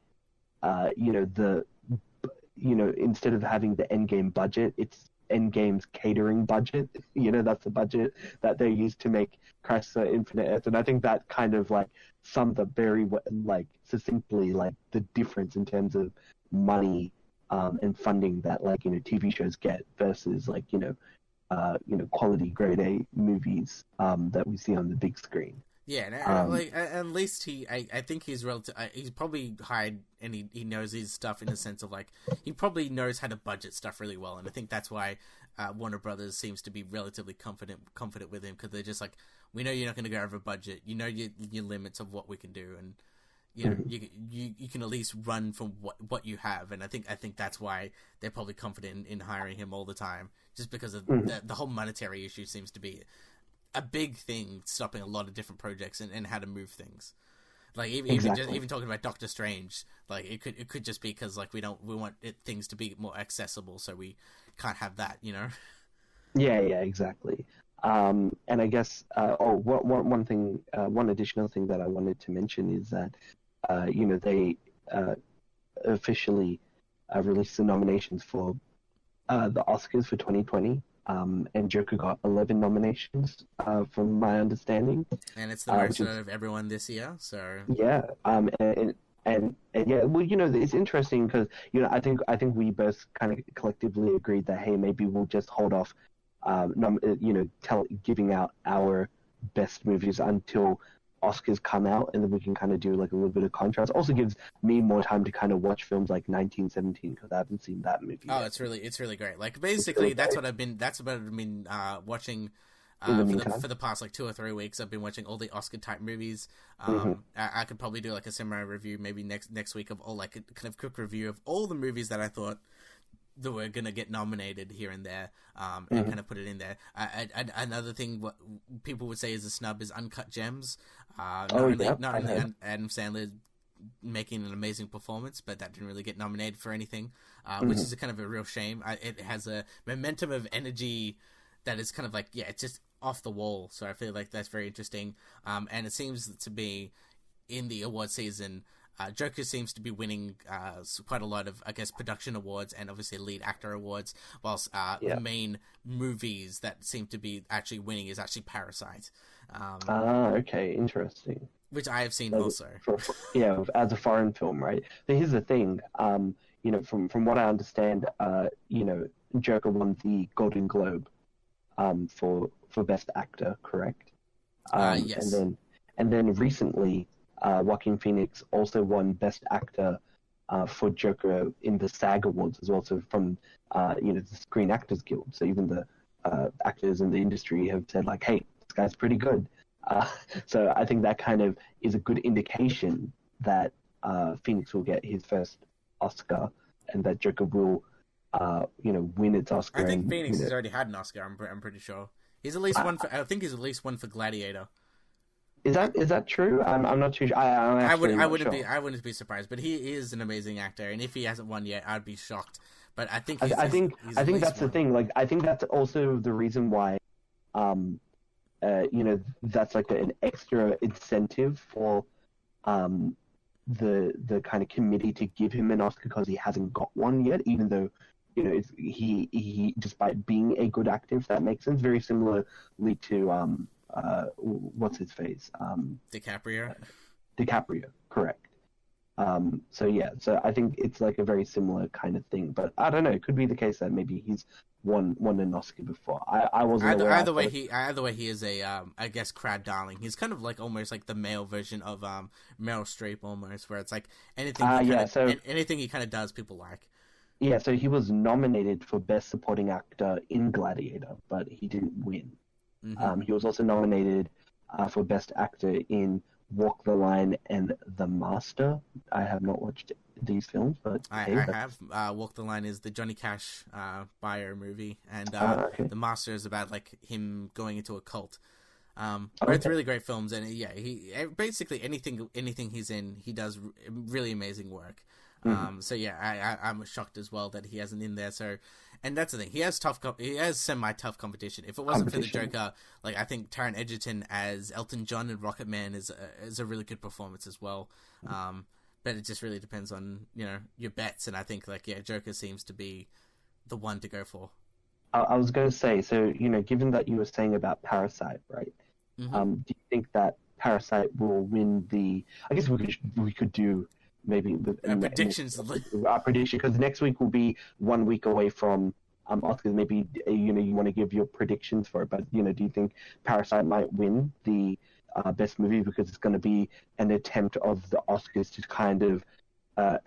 [SPEAKER 2] instead of having the Endgame budget, it's Endgame's catering budget. That's the budget that they used to make Crisis on Infinite Earths, and I think that kind of like summed up very like succinctly like the difference in terms of money and funding that, like, TV shows get versus like quality grade A movies that we see on the big screen.
[SPEAKER 1] Yeah, and like at least I think he's he's probably hired, and he knows his stuff in the sense of like he probably knows how to budget stuff really well, and I think that's why Warner Brothers seems to be relatively confident with him, because they're just like, we know you're not going to go over budget, your limits of what we can do, and you can at least run from what you have, and I think that's why they're probably confident in hiring him all the time, just because of the whole monetary issue seems to be a big thing stopping a lot of different projects and how to move things. Like
[SPEAKER 2] Exactly.
[SPEAKER 1] even talking about Doctor Strange, like it could just be because like we want things to be more accessible, so we can't have that, you know.
[SPEAKER 2] Yeah, yeah, exactly. And I guess one thing, one additional thing that I wanted to mention is that they uh, officially released the nominations for the Oscars for 2020. And Joker got 11 nominations, from my understanding,
[SPEAKER 1] And it's the most
[SPEAKER 2] which
[SPEAKER 1] out
[SPEAKER 2] is
[SPEAKER 1] of everyone this year, so
[SPEAKER 2] yeah. And yeah, well, it's interesting because I think we both kind of collectively agreed that hey, maybe we'll just hold off, giving out our best movies until Oscars come out, and then we can kind of do like a little bit of contrast. Also gives me more time to kind of watch films like 1917 because I haven't seen that movie
[SPEAKER 1] oh,
[SPEAKER 2] yet.
[SPEAKER 1] it's really great. Like
[SPEAKER 2] It's really
[SPEAKER 1] basically,
[SPEAKER 2] great.
[SPEAKER 1] that's what I've been watching.
[SPEAKER 2] In the
[SPEAKER 1] For
[SPEAKER 2] meantime,
[SPEAKER 1] the past like 2 or 3 weeks, I've been watching all the Oscar type movies.
[SPEAKER 2] hmm
[SPEAKER 1] I could probably do like a similar review maybe next week of all like a kind of quick review of all the movies that I thought that were gonna get nominated here and there, and kind of put it in there. Another thing, what people would say is a snub is Uncut Gems.
[SPEAKER 2] oh yeah,
[SPEAKER 1] Not
[SPEAKER 2] I've
[SPEAKER 1] only
[SPEAKER 2] heard.
[SPEAKER 1] Adam Sandler making an amazing performance, but that didn't really get nominated for anything, which
[SPEAKER 2] hmm
[SPEAKER 1] is a kind of a real shame. It has a momentum of energy that is kind of like, yeah, it's just off the wall. So I feel like that's very interesting. And it seems to be in the award season, Joker seems to be winning quite a lot of, I guess, production awards and obviously lead actor awards, whilst the
[SPEAKER 2] Yeah.
[SPEAKER 1] main movies that seem to be actually winning is actually Parasite,
[SPEAKER 2] Ah, okay, interesting.
[SPEAKER 1] which I have seen
[SPEAKER 2] Like
[SPEAKER 1] also.
[SPEAKER 2] yeah, as a foreign film, right? So here's the thing. From what I understand, Joker won the Golden Globe, for Best Actor, correct? And
[SPEAKER 1] Yes.
[SPEAKER 2] then recently, Joaquin Phoenix also won Best Actor, for Joker in the SAG Awards as well. So from the Screen Actors Guild. So even the actors in the industry have said like, hey, this guy's pretty good. Uh, so I think that kind of is a good indication that Phoenix will get his first Oscar, and that Joker will, win its
[SPEAKER 1] I
[SPEAKER 2] Oscar,
[SPEAKER 1] think
[SPEAKER 2] and
[SPEAKER 1] Phoenix has already had an Oscar. I'm pretty sure he's at least
[SPEAKER 2] uh,
[SPEAKER 1] one for. I think he's at least one for Gladiator.
[SPEAKER 2] is that true? I'm not too. I'm actually not sure.
[SPEAKER 1] I wouldn't be surprised. But he is an amazing actor, and if he hasn't won yet, I'd be shocked. But I think
[SPEAKER 2] I think
[SPEAKER 1] he's
[SPEAKER 2] I
[SPEAKER 1] at
[SPEAKER 2] think
[SPEAKER 1] least
[SPEAKER 2] that's the
[SPEAKER 1] one.
[SPEAKER 2] thing. Like I think that's also the reason why, um, that's like an extra incentive for um the kind of committee to give him an Oscar because he hasn't got one yet, even though he despite being a good actor, if that makes sense, very similarly to what's his face,
[SPEAKER 1] DiCaprio.
[SPEAKER 2] DiCaprio, correct. So yeah, so I think it's like a very similar kind of thing, but I don't know. It could be the case that maybe he's won an Oscar before. I wasn't aware. I thought,
[SPEAKER 1] Either way he is a I guess crowd darling. He's kind of like almost like the male version of Meryl Streep almost, where it's like
[SPEAKER 2] yeah. So
[SPEAKER 1] anything he kind of does people like.
[SPEAKER 2] yeah, so he was nominated for Best Supporting Actor in Gladiator, but he didn't win.
[SPEAKER 1] Hmm.
[SPEAKER 2] He was also nominated for Best Actor in Walk the Line and The Master. I have not watched these films, but hey,
[SPEAKER 1] I
[SPEAKER 2] that's
[SPEAKER 1] have Walk the Line is the Johnny Cash bio movie, and
[SPEAKER 2] okay.
[SPEAKER 1] The Master is about like him going into a cult. Both
[SPEAKER 2] Okay.
[SPEAKER 1] really great films, and yeah, he basically anything he's in, he does really amazing work.
[SPEAKER 2] Mhm.
[SPEAKER 1] So yeah, I'm shocked as well that he hasn't in there. So, and that's the thing, he has semi tough competition. If it wasn't for the
[SPEAKER 2] Competition.
[SPEAKER 1] Joker, like I think Taron Egerton as Elton John in Rocket Man is a really good performance as well. But it just really depends on your bets, and I think like yeah, Joker seems to be the one to go for.
[SPEAKER 2] I was going to say, so given that you were saying about Parasite, right?
[SPEAKER 1] Hmm.
[SPEAKER 2] Do you think that Parasite will win the? I guess we could do maybe
[SPEAKER 1] Predictions.
[SPEAKER 2] our prediction, because next week will be 1 week away from Oscars. Maybe you want to give your predictions for it, but do you think Parasite might win the best movie because it's going to be an attempt of the Oscars to kind of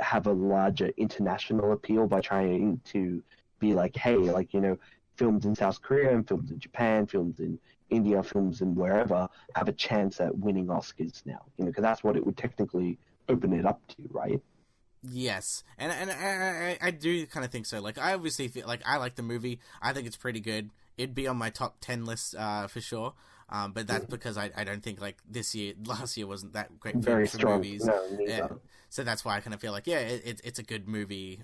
[SPEAKER 2] have a larger international appeal by trying to be like, hey, like films in South Korea and films in Japan, films in India, films in wherever have a chance at winning Oscars now, because that's what it would technically open it up to, right?
[SPEAKER 1] Yes, and I do kind of think so. Like I obviously feel like I like the movie. I think it's pretty good. It'd be on my top 10 list for sure. But that's because I don't think like last year wasn't that great
[SPEAKER 2] Very
[SPEAKER 1] for
[SPEAKER 2] strong.
[SPEAKER 1] movies.
[SPEAKER 2] No, neither.
[SPEAKER 1] So that's why I kind of feel like it's a good movie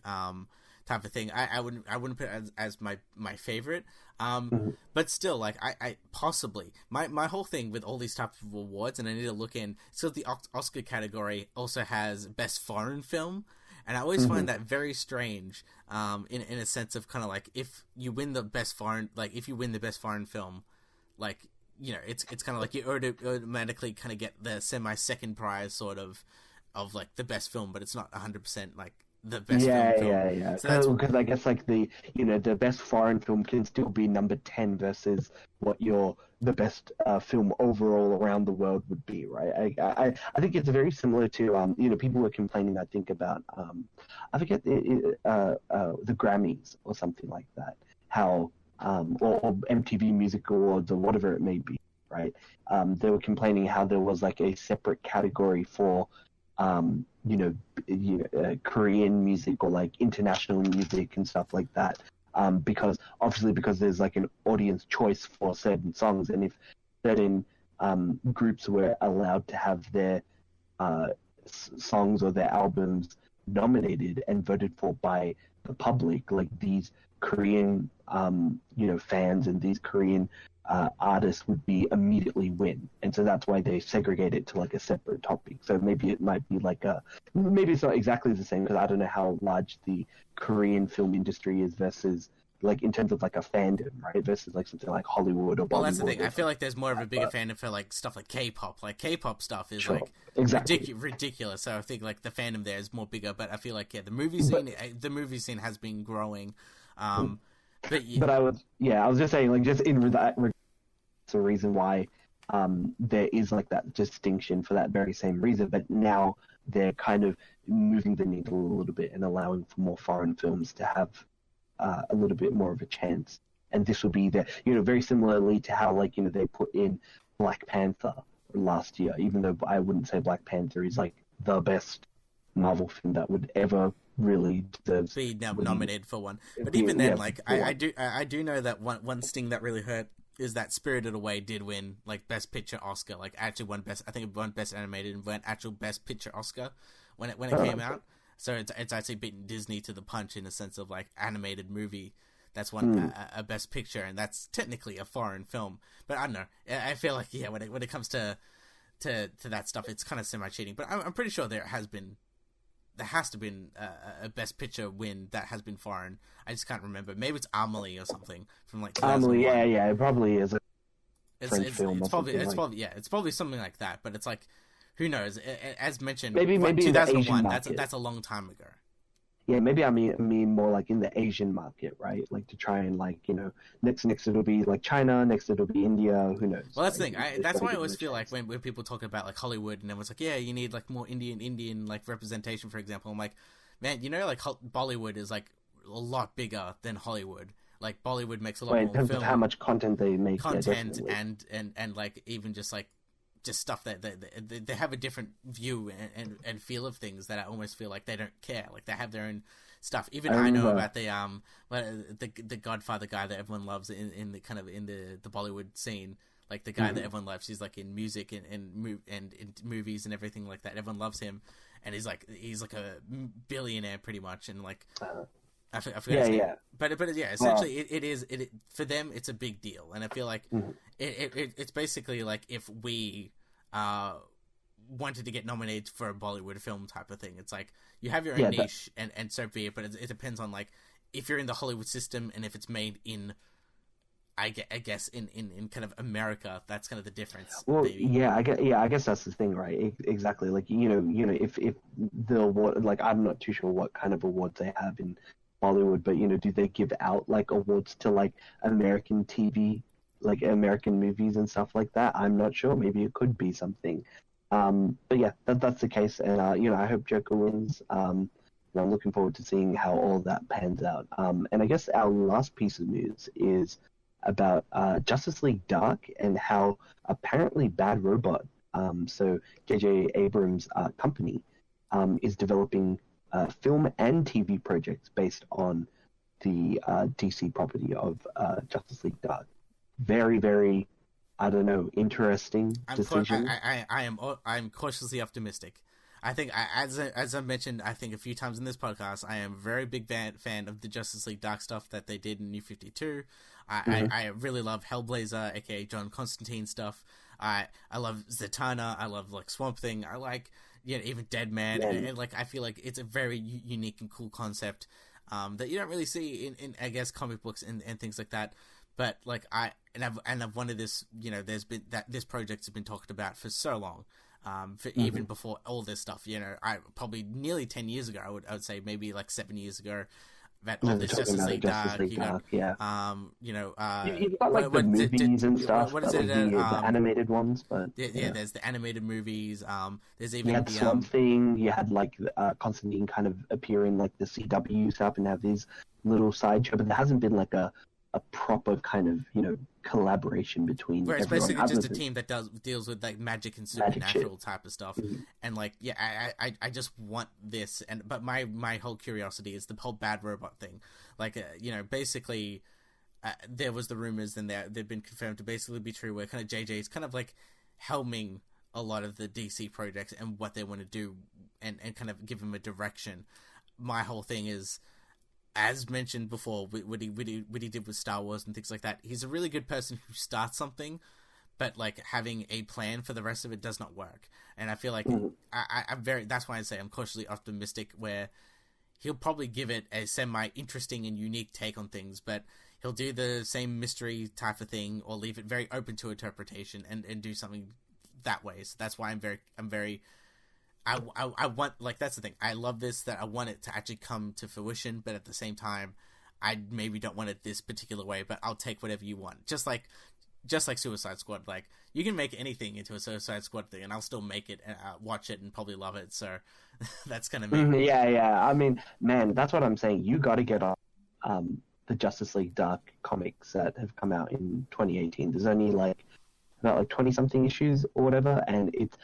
[SPEAKER 1] type of thing. I wouldn't put it as my favorite. But still, like I possibly my whole thing with all these types of awards, and I need to look in. So the Oscar category also has best foreign film, and I always find that very strange. In a sense of kind of like if you win the best foreign film, like it's kind of like you automatically kind of get the second prize sort of like the best film, but it's not 100% like the best film.
[SPEAKER 2] Yeah. So because I guess like the best foreign film can still be number 10 versus what the best film overall around the world would be, right? I think it's very similar to people were complaining, I think, about I forget the Grammys or something like that, how or MTV Music Awards or whatever it may be, right? They were complaining how there was like a separate category for Korean music or like international music and stuff like that, because there's like an audience choice for certain songs, and if certain groups were allowed to have their songs or their albums nominated and voted for by the public, like these Korean fans and these Korean artists would be immediately win, and so that's why they segregate it to like a separate topic. So maybe it might be like maybe it's not exactly the same, because I don't know how large the Korean film industry is versus like in terms of like a fandom, right? Versus like something like Hollywood or Bollywood.
[SPEAKER 1] Well, that's the thing. I feel like there's more of a bigger fandom for like stuff like K-pop. Like K-pop stuff is
[SPEAKER 2] Sure.
[SPEAKER 1] like
[SPEAKER 2] Exactly.
[SPEAKER 1] ridiculous. So I think like the fandom there is more bigger. But I feel like the movie scene has been growing. But
[SPEAKER 2] I was just saying, like, just in that, it's a reason why there is like that distinction for that very same reason. But now they're kind of moving the needle a little bit and allowing for more foreign films to have a little bit more of a chance. And this will be very similarly to how like they put in Black Panther last year, even though I wouldn't say Black Panther is like the best Marvel film that would ever really deserve
[SPEAKER 1] be nominated for one. But even then, like I do know that one sting that really hurt is that Spirited Away did win like Best Picture Oscar, like actually won best. I think it won Best Animated and won actual Best Picture Oscar when it came out. So it's actually beaten Disney to the punch in a sense of like animated movie that's won a Best Picture, and that's technically a foreign film. But I don't know. I feel like when it comes to that stuff, it's kind of semi cheating. But I'm pretty sure there has to be a Best Picture win that has been foreign. I just can't remember. Maybe it's Amelie or something from like 2001.
[SPEAKER 2] Amelie, yeah, it probably is a French film.
[SPEAKER 1] It's probably something like that. But it's like, who knows? As mentioned,
[SPEAKER 2] maybe
[SPEAKER 1] 2001. That's a long time ago.
[SPEAKER 2] Yeah, maybe I mean more like in the Asian market, right? Like to try and like next it'll be like China, next it'll be India. Who knows?
[SPEAKER 1] Well, that's the thing. That's why I always feel like when people talk about like Hollywood and everyone's like, yeah, you need like more Indian like representation, for example. I'm like, man, like Bollywood is like a lot bigger than Hollywood. Like Bollywood makes a lot more
[SPEAKER 2] in terms
[SPEAKER 1] film,
[SPEAKER 2] of how much content they make,
[SPEAKER 1] and like even just like stuff that they have a different view and feel of things that I almost feel like they don't care. Like they have their own stuff. Even I know about the Godfather guy that everyone loves in the Bollywood scene. Like the guy that everyone loves. He's like in music and in movies and everything like that. Everyone loves him, and he's like a billionaire pretty much. And like I forgot his name. But essentially it for them it's a big deal, and I feel like it's basically like if we wanted to get nominated for a Bollywood film type of thing. It's like you have your own niche and so be it, but it depends on like if you're in the Hollywood system and if it's made in I guess in kind of America, that's kind of the difference.
[SPEAKER 2] Well,
[SPEAKER 1] maybe.
[SPEAKER 2] I guess that's the thing, right? Exactly. Like if the award, like I'm not too sure what kind of awards they have in Bollywood, but do they give out like awards to like American TV, like American movies and stuff like that? I'm not sure. Maybe it could be something. But yeah, that's the case, and I hope Joker wins. I'm looking forward to seeing how all that pans out. And I guess our last piece of news is about Justice League Dark and how apparently Bad Robot, so J.J. Abrams' company, is developing film and TV projects based on the DC property of Justice League Dark. Very, very I don't know, interesting decision.
[SPEAKER 1] I'm cautiously optimistic. I think, as I mentioned, I think a few times in this podcast, I am a very big fan of the Justice League Dark stuff that they did in New 52. I really love Hellblazer, aka John Constantine stuff. I love Zatanna. I love like Swamp Thing. I like even Dead Man, and like I feel like it's a very unique and cool concept that you don't really see in I guess comic books and things like that. But like I've wanted this. There's been this project has been talked about for so long. Even before all this stuff, I probably nearly 10 years ago, I would say maybe like 7 years ago, that all this Justice League Dark,
[SPEAKER 2] You've got like
[SPEAKER 1] the
[SPEAKER 2] movies and stuff,
[SPEAKER 1] what is it?
[SPEAKER 2] The animated ones, but
[SPEAKER 1] there's the animated movies. There's even
[SPEAKER 2] you had Swamp Thing. You had like Constantine kind of appear in like the CW stuff and have these little sideshow, but there hasn't been like a proper kind of collaboration between.
[SPEAKER 1] Where it's basically just a team that deals with like magic and supernatural type of stuff, and like I just want this, but my whole curiosity is the whole bad robot thing, like basically. There was the rumors, and they've been confirmed to basically be true, where kind of JJ is kind of like helming a lot of the DC projects and what they want to do, and kind of give them a direction. My whole thing is, as mentioned before, what he did with Star Wars and things like that, he's a really good person who starts something, but like having a plan for the rest of it does not work. And I feel like that's why I say I'm cautiously optimistic, where he'll probably give it a semi-interesting and unique take on things, but he'll do the same mystery type of thing or leave it very open to interpretation and do something that way. So that's why I want, like, that's the thing. I love this, that I want it to actually come to fruition, but at the same time, I maybe don't want it this particular way, but I'll take whatever you want. Just like Suicide Squad. Like, you can make anything into a Suicide Squad thing, and I'll still make it and watch it and probably love it. So that's kind of me.
[SPEAKER 2] Yeah. I mean, man, that's what I'm saying. You got to get on the Justice League Dark comics that have come out in 2018. There's only about 20-something issues or whatever, and it's,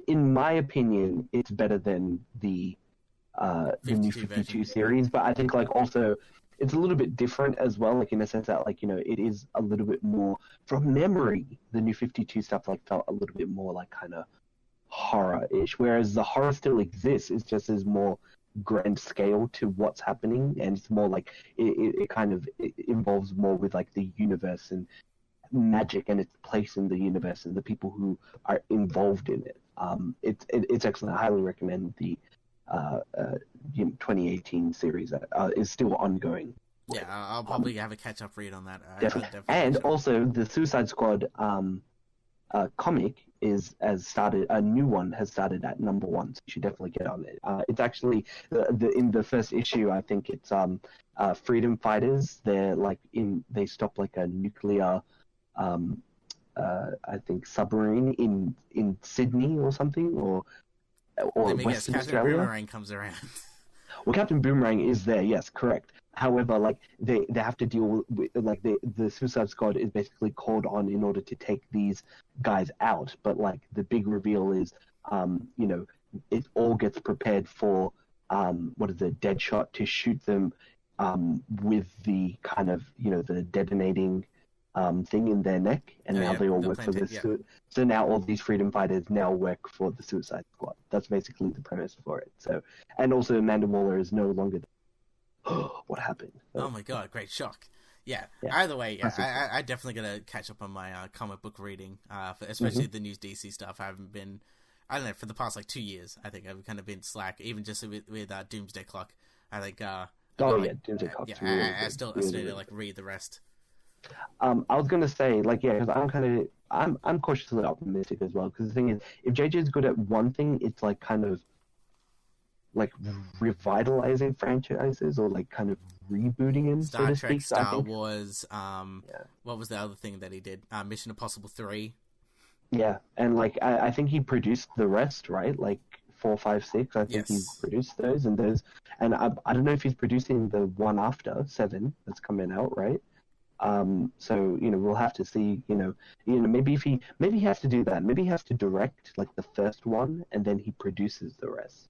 [SPEAKER 2] in my opinion, it's better than the new 52 series. But I think also it's a little bit different as well, in a sense that it is a little bit more from memory. The new 52 stuff felt a little bit more kind of horror-ish, whereas the horror still exists. It's just as more grand scale to what's happening, and it's more it involves more with the universe and magic and its place in the universe and the people who are involved in it. It's excellent. I highly recommend the 2018 series that is still ongoing.
[SPEAKER 1] Yeah, I'll probably have a catch-up read on that.
[SPEAKER 2] Definitely. And also the Suicide Squad comic has started. A new one has started at #1, so you should definitely get on it. It's actually in the first issue. I think it's freedom fighters. They stop a nuclear I think submarine in Sydney or something, or Western Australia.
[SPEAKER 1] Boomerang comes around.
[SPEAKER 2] Well, Captain Boomerang is there, yes, correct. However, they have to deal with the Suicide Squad is basically called on in order to take these guys out. But the big reveal is, it all gets prepared for Deadshot to shoot them with the kind of the detonating thing in their neck, and now they all work for this. Yeah. So now all these freedom fighters now work for the Suicide Squad. That's basically the premise for it. So, and also Amanda Waller is no longer. What happened?
[SPEAKER 1] Oh my god! Great shock. Yeah. Either way, I definitely gotta catch up on my comic book reading, especially the new DC stuff. I haven't been, I don't know, for the past 2 years. I think I've kind of been slack, even just with Doomsday Clock. I think.
[SPEAKER 2] Doomsday Clock.
[SPEAKER 1] I still need to read the rest.
[SPEAKER 2] I was gonna say, because I'm cautiously optimistic as well. Because the thing is, if JJ is good at one thing, it's kind of revitalizing franchises or kind of rebooting them.
[SPEAKER 1] Star Trek, Star Wars. What was the other thing that he did? Mission Impossible 3.
[SPEAKER 2] Yeah, and I think he produced the rest, right? 4, 5, 6. I think he produced those, and I don't know if he's producing the one after 7 that's coming out, right? So we'll have to see. Maybe he has to do that. Maybe he has to direct the first one, and then he produces the rest.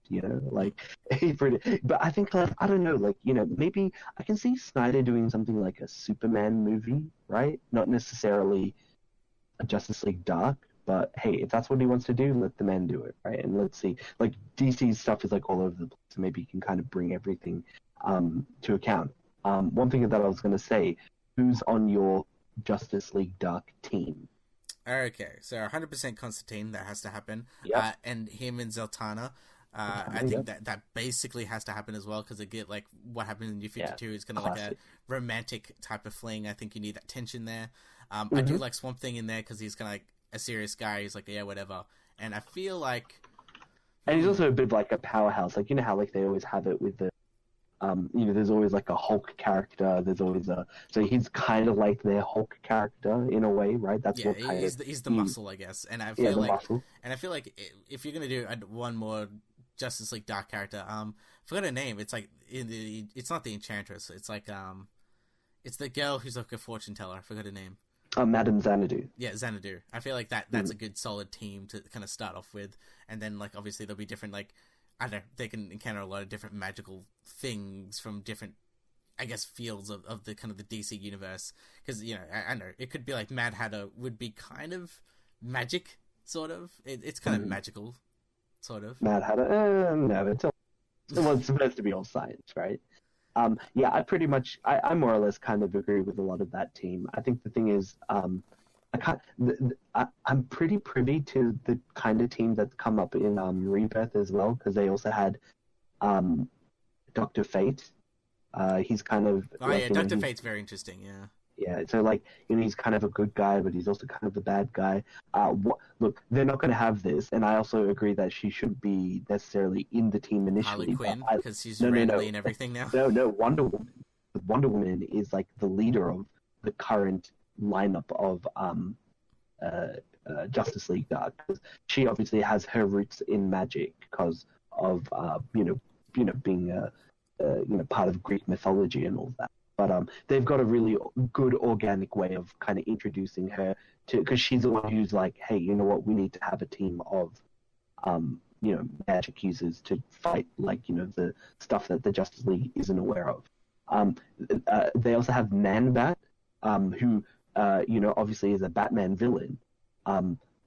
[SPEAKER 2] But I think I don't know. Maybe I can see Snyder doing something like a Superman movie, right? Not necessarily Justice League Dark. But hey, if that's what he wants to do, let the man do it, right? And let's see. Like DC's stuff is like all over the place, so maybe you can kind of bring everything to account. One thing that I was going to say, who's on your Justice League Dark team?
[SPEAKER 1] Okay, so 100% Constantine, that has to happen.
[SPEAKER 2] Yep.
[SPEAKER 1] And him and Zeltana. I think that basically has to happen as well, because it get like what happened in New 52 is kind of like a romantic type of fling. I think you need that tension there. I do like Swamp Thing in there because he's kind of like a serious guy. He's like, yeah, whatever. And I feel like,
[SPEAKER 2] and he's also a bit of like a powerhouse. Like, you know how like they always have it with the, there's always like a Hulk character. There's always so he's kind of like their Hulk character in a way, right? That's what
[SPEAKER 1] he's the muscle, I guess. And I feel like if you're gonna do one more Justice League Dark character, I forgot her name. It's like it's not the Enchantress. It's like it's the girl who's like a fortune teller. I forgot her name.
[SPEAKER 2] Madame Xanadu.
[SPEAKER 1] Yeah, Xanadu. I feel like that's a good solid team to kind of start off with, and then like obviously there'll be different, like, I don't know, they can encounter a lot of different magical things from different, I guess, fields of the kind of the DC universe. Because, you know, I know it could be like Mad Hatter would be kind of magic, sort of. It's kind of magical, sort of.
[SPEAKER 2] Mad Hatter, no, it's supposed to be all science, right? Yeah, I more or less kind of agree with a lot of that team. I think the thing is, I'm pretty privy to the kind of team that's come up in Rebirth as well, because they also had Dr. Fate. He's kind of...
[SPEAKER 1] Dr. Fate's very interesting, yeah.
[SPEAKER 2] Yeah, so like, he's kind of a good guy, but he's also kind of the bad guy. Look, they're not going to have this, and I also agree that she shouldn't be necessarily in the team initially.
[SPEAKER 1] Harley Quinn, because she's randomly in everything now.
[SPEAKER 2] No, Wonder Woman. Wonder Woman is like the leader of the current lineup of Justice League Dark, because she obviously has her roots in magic because of being part of Greek mythology and all that. But they've got a really good organic way of kind of introducing her to, because she's the one who's like, hey, you know what, we need to have a team of magic users to fight the stuff that the Justice League isn't aware of. They also have Man-Bat, who obviously is a Batman villain,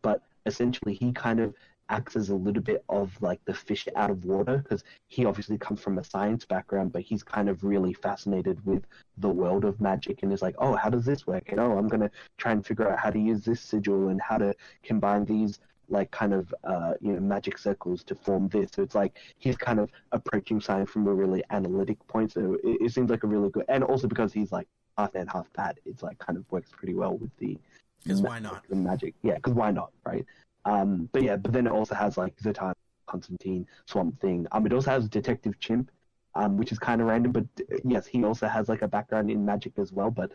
[SPEAKER 2] but essentially he kind of acts as a little bit of like the fish out of water, because he obviously comes from a science background, but he's kind of really fascinated with the world of magic and is like, oh, how does this work? And I'm going to try and figure out how to use this sigil and how to combine these like kind of magic circles to form this. So it's like he's kind of approaching science from a really analytic point. So it seems like a really good, and also because he's like half man, half bat, it's like kind of works pretty well with the
[SPEAKER 1] why not?
[SPEAKER 2] The magic, yeah, because why not, right? But then it also has like Zatanna, Constantine, Swamp Thing. It also has Detective Chimp, which is kind of random, but yes, he also has like a background in magic as well. But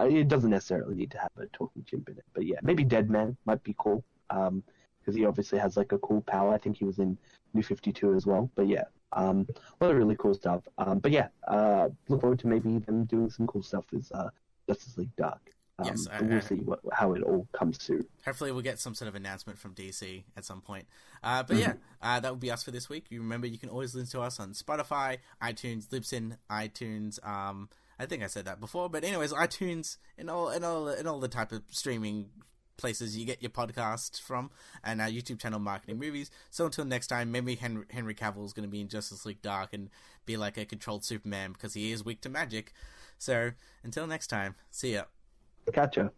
[SPEAKER 2] it doesn't necessarily need to have a talking chimp in it. But yeah, maybe Deadman might be cool, because he obviously has like a cool power. I think he was in New 52 as well. But yeah, a lot of really cool stuff. But yeah, look forward to maybe them doing some cool stuff with Justice League Dark.
[SPEAKER 1] Yes,
[SPEAKER 2] we'll see how it all comes to.
[SPEAKER 1] Hopefully we'll get some sort of announcement from DC at some point. But yeah, that would be us for this week. You remember you can always listen to us on Spotify, iTunes, Libsyn, iTunes. I think I said that before, but anyways, iTunes and all the type of streaming places you get your podcasts from, and our YouTube channel, Marketing Movies. So until next time, maybe Henry Cavill is going to be in Justice League Dark and be like a controlled Superman because he is weak to magic. So until next time, see ya.
[SPEAKER 2] Catch ya.